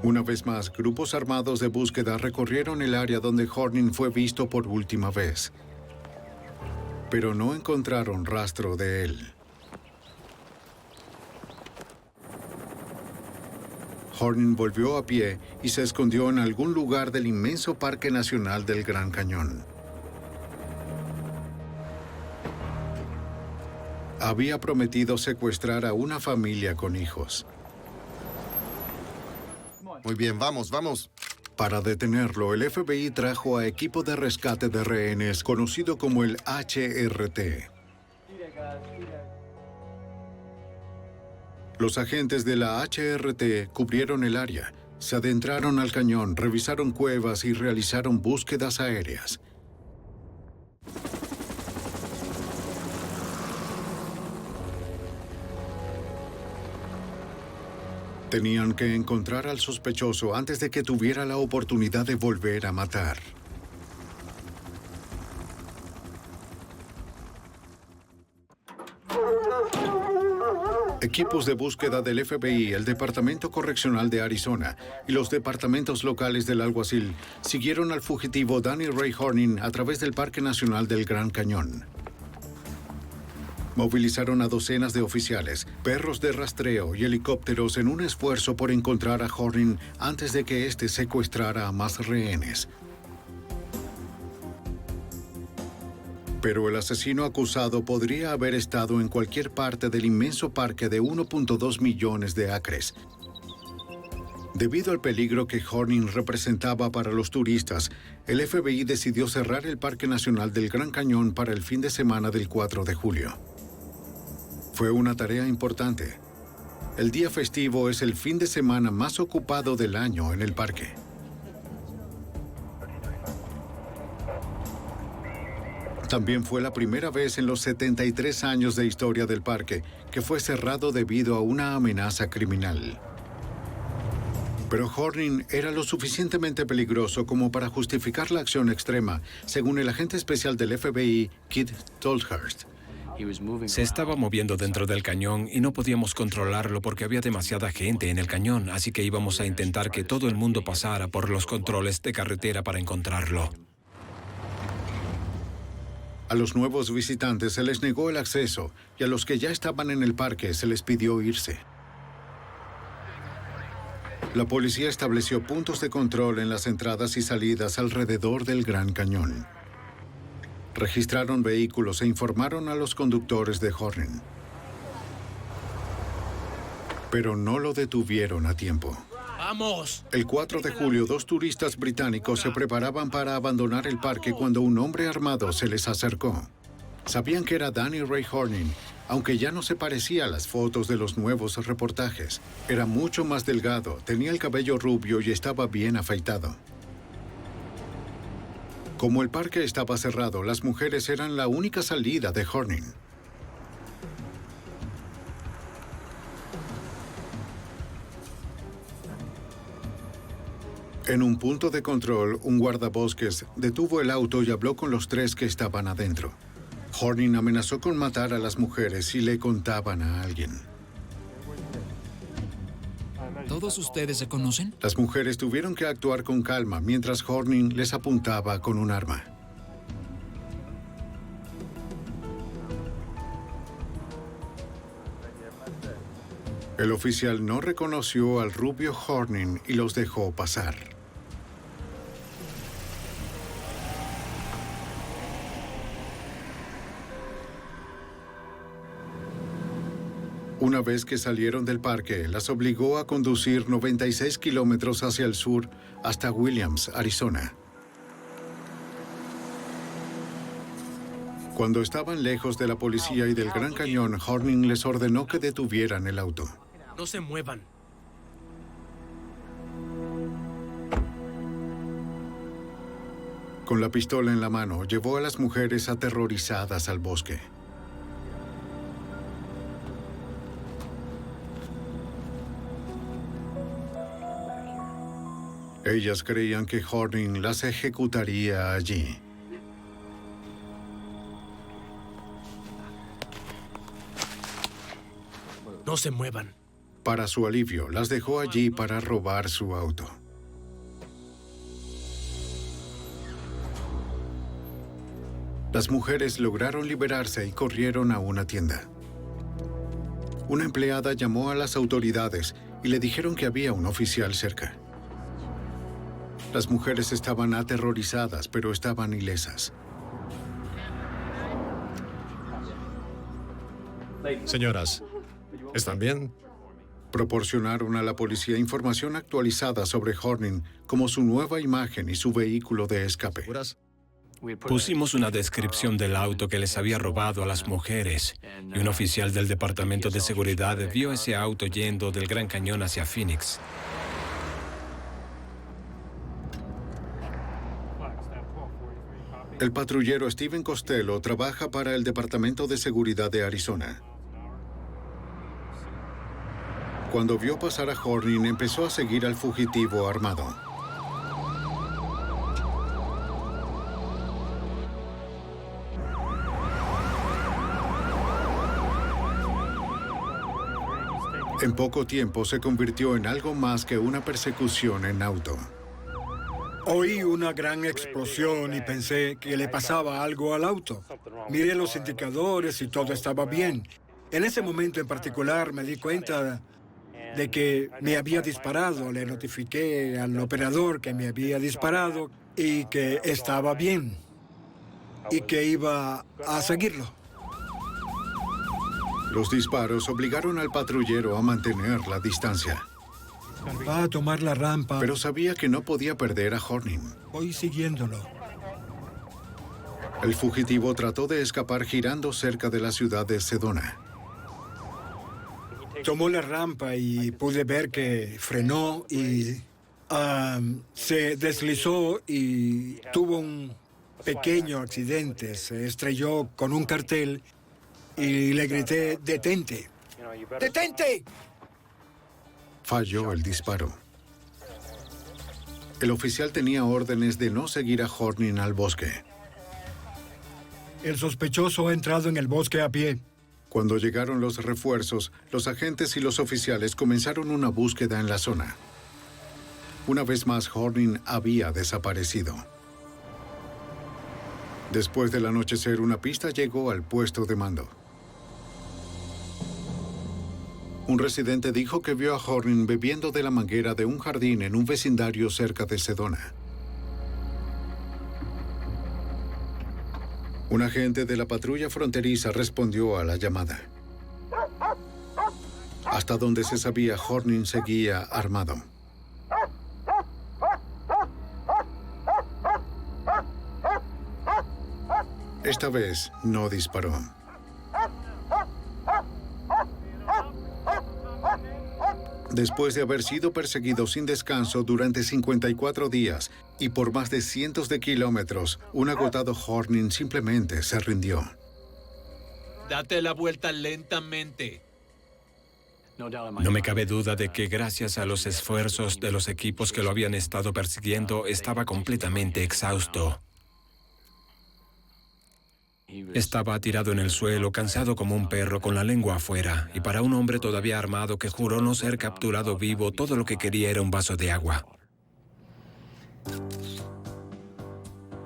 Speaker 1: Una vez más, grupos armados de búsqueda recorrieron el área donde Horning fue visto por última vez. Pero no encontraron rastro de él. Horning volvió a pie y se escondió en algún lugar del inmenso Parque Nacional del Gran Cañón. Había prometido secuestrar a una familia con hijos.
Speaker 10: Muy bien, vamos, vamos.
Speaker 1: Para detenerlo, el FBI trajo a equipo de rescate de rehenes, conocido como el HRT. Los agentes de la HRT cubrieron el área, Se adentraron al cañón, revisaron cuevas y realizaron búsquedas aéreas. Tenían que encontrar al sospechoso antes de que tuviera la oportunidad de volver a matar. Equipos de búsqueda del FBI, el Departamento Correccional de Arizona y los departamentos locales del alguacil siguieron al fugitivo Danny Ray Horning a través del Parque Nacional del Gran Cañón. Movilizaron a docenas de oficiales, perros de rastreo y helicópteros en un esfuerzo por encontrar a Horning antes de que éste secuestrara a más rehenes. Pero el asesino acusado podría haber estado en cualquier parte del inmenso parque de 1.2 millones de acres. Debido al peligro que Horning representaba para los turistas, el FBI decidió cerrar el Parque Nacional del Gran Cañón para el fin de semana del 4 de julio. Fue una tarea importante. El día festivo es el fin de semana más ocupado del año en el parque. También fue la primera vez en los 73 años de historia del parque que fue cerrado debido a una amenaza criminal. Pero Horning era lo suficientemente peligroso como para justificar la acción extrema, según el agente especial del FBI, Keith Tolhurst.
Speaker 18: Se estaba moviendo dentro del cañón y no podíamos controlarlo porque había demasiada gente en el cañón, así que íbamos a intentar que todo el mundo pasara por los controles de carretera para encontrarlo.
Speaker 1: A los nuevos visitantes se les negó el acceso y a los que ya estaban en el parque se les pidió irse. La policía estableció puntos de control en las entradas y salidas alrededor del Gran Cañón. Registraron vehículos e informaron a los conductores de Horning. Pero no lo detuvieron a tiempo.
Speaker 11: ¡Vamos!
Speaker 1: El 4 de julio, 2 turistas británicos se preparaban para abandonar el parque cuando un hombre armado se les acercó. Sabían que era Danny Ray Horning, aunque ya no se parecía a las fotos de los nuevos reportajes. Era mucho más delgado, tenía el cabello rubio y estaba bien afeitado. Como el parque estaba cerrado, las mujeres eran la única salida de Horning. En un punto de control, un guardabosques detuvo el auto y habló con los 3 que estaban adentro. Horning amenazó con matar a las mujeres si le contaban a alguien.
Speaker 12: ¿Todos ustedes se conocen?
Speaker 1: Las mujeres tuvieron que actuar con calma mientras Horning les apuntaba con un arma. El oficial no reconoció al rubio Horning y los dejó pasar. Una vez que salieron del parque, las obligó a conducir 96 kilómetros hacia el sur hasta Williams, Arizona. Cuando estaban lejos de la policía y del Gran Cañón, Horning les ordenó que detuvieran el auto.
Speaker 11: No se muevan.
Speaker 1: Con la pistola en la mano, llevó a las mujeres aterrorizadas al bosque. Ellas creían que Horning las ejecutaría allí.
Speaker 11: No se muevan.
Speaker 1: Para su alivio, las dejó allí para robar su auto. Las mujeres lograron liberarse y corrieron a una tienda. Una empleada llamó a las autoridades y le dijeron que había un oficial cerca. Las mujeres estaban aterrorizadas, pero estaban ilesas.
Speaker 15: Señoras, ¿están bien?
Speaker 1: Proporcionaron a la policía información actualizada sobre Horning, como su nueva imagen y su vehículo de escape.
Speaker 18: Pusimos una descripción del auto que les había robado a las mujeres, y un oficial del Departamento de Seguridad vio ese auto yendo del Gran Cañón hacia Phoenix.
Speaker 1: El patrullero Steven Costello trabaja para el Departamento de Seguridad de Arizona. Cuando vio pasar a Horning, empezó a seguir al fugitivo armado. En poco tiempo se convirtió en algo más que una persecución en auto.
Speaker 4: Oí una gran explosión y pensé que le pasaba algo al auto. Miré los indicadores y todo estaba bien. En ese momento en particular me di cuenta de que me había disparado. Le notifiqué al operador que me había disparado y que estaba bien y que iba a seguirlo.
Speaker 1: Los disparos obligaron al patrullero a mantener la distancia.
Speaker 4: Va a tomar la rampa.
Speaker 1: Pero sabía que no podía perder a Horning.
Speaker 4: Voy siguiéndolo.
Speaker 1: El fugitivo trató de escapar girando cerca de la ciudad de Sedona.
Speaker 4: Tomó la rampa y pude ver que frenó y se deslizó y tuvo un pequeño accidente. Se estrelló con un cartel y le grité, ¡detente! ¡Detente!
Speaker 1: Falló el disparo. El oficial tenía órdenes de no seguir a Horning al bosque.
Speaker 4: El sospechoso ha entrado en el bosque a pie.
Speaker 1: Cuando llegaron los refuerzos, los agentes y los oficiales comenzaron una búsqueda en la zona. Una vez más, Horning había desaparecido. Después del anochecer, una pista llegó al puesto de mando. Un residente dijo que vio a Horning bebiendo de la manguera de un jardín en un vecindario cerca de Sedona. Un agente de la patrulla fronteriza respondió a la llamada. Hasta donde se sabía, Horning seguía armado. Esta vez no disparó. Después de haber sido perseguido sin descanso durante 54 días y por más de cientos de kilómetros, un agotado Horning simplemente se rindió.
Speaker 22: Date la vuelta lentamente.
Speaker 18: No me cabe duda de que gracias a los esfuerzos de los equipos que lo habían estado persiguiendo, estaba completamente exhausto. Estaba tirado en el suelo, cansado como un perro, con la lengua afuera, y para un hombre todavía armado que juró no ser capturado vivo, todo lo que quería era un vaso de agua.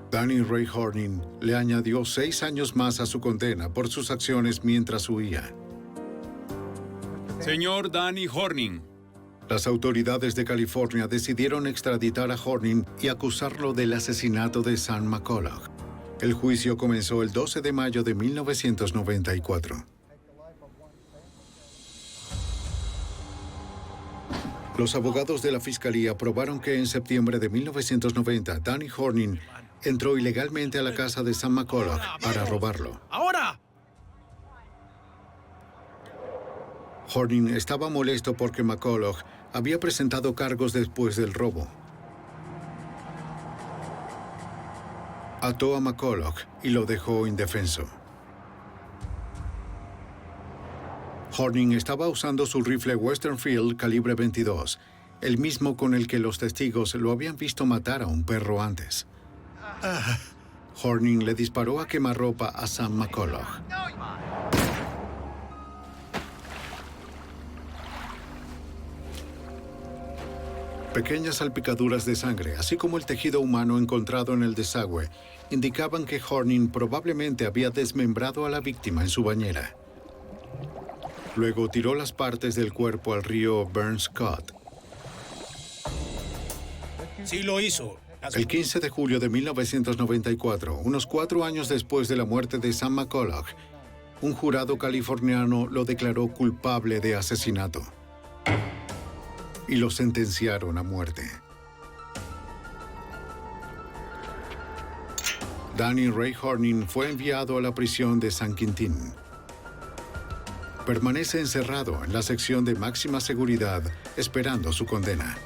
Speaker 1: Danny Ray Horning le añadió 6 años más a su condena por sus acciones mientras huía.
Speaker 21: Señor Danny Horning.
Speaker 1: Las autoridades de California decidieron extraditar a Horning y acusarlo del asesinato de Sam McCulloch. El juicio comenzó el 12 de mayo de 1994. Los abogados de la fiscalía probaron que en septiembre de 1990, Danny Horning entró ilegalmente a la casa de Sam McCulloch para robarlo.
Speaker 22: ¡Ahora!
Speaker 1: Horning estaba molesto porque McCulloch había presentado cargos después del robo. Ató a McCulloch y lo dejó indefenso. Horning estaba usando su rifle Westernfield calibre 22, el mismo con el que los testigos lo habían visto matar a un perro antes. Horning le disparó a quemarropa a Sam McCulloch. Pequeñas salpicaduras de sangre, así como el tejido humano encontrado en el desagüe, indicaban que Horning probablemente había desmembrado a la víctima en su bañera. Luego tiró las partes del cuerpo al río Burnscott.
Speaker 22: Sí lo hizo.
Speaker 1: El 15 de julio de 1994, unos 4 años después de la muerte de Sam McCulloch, un jurado californiano lo declaró culpable de asesinato y lo sentenciaron a muerte. Danny Ray Horning fue enviado a la prisión de San Quintín. Permanece encerrado en la sección de máxima seguridad esperando su condena.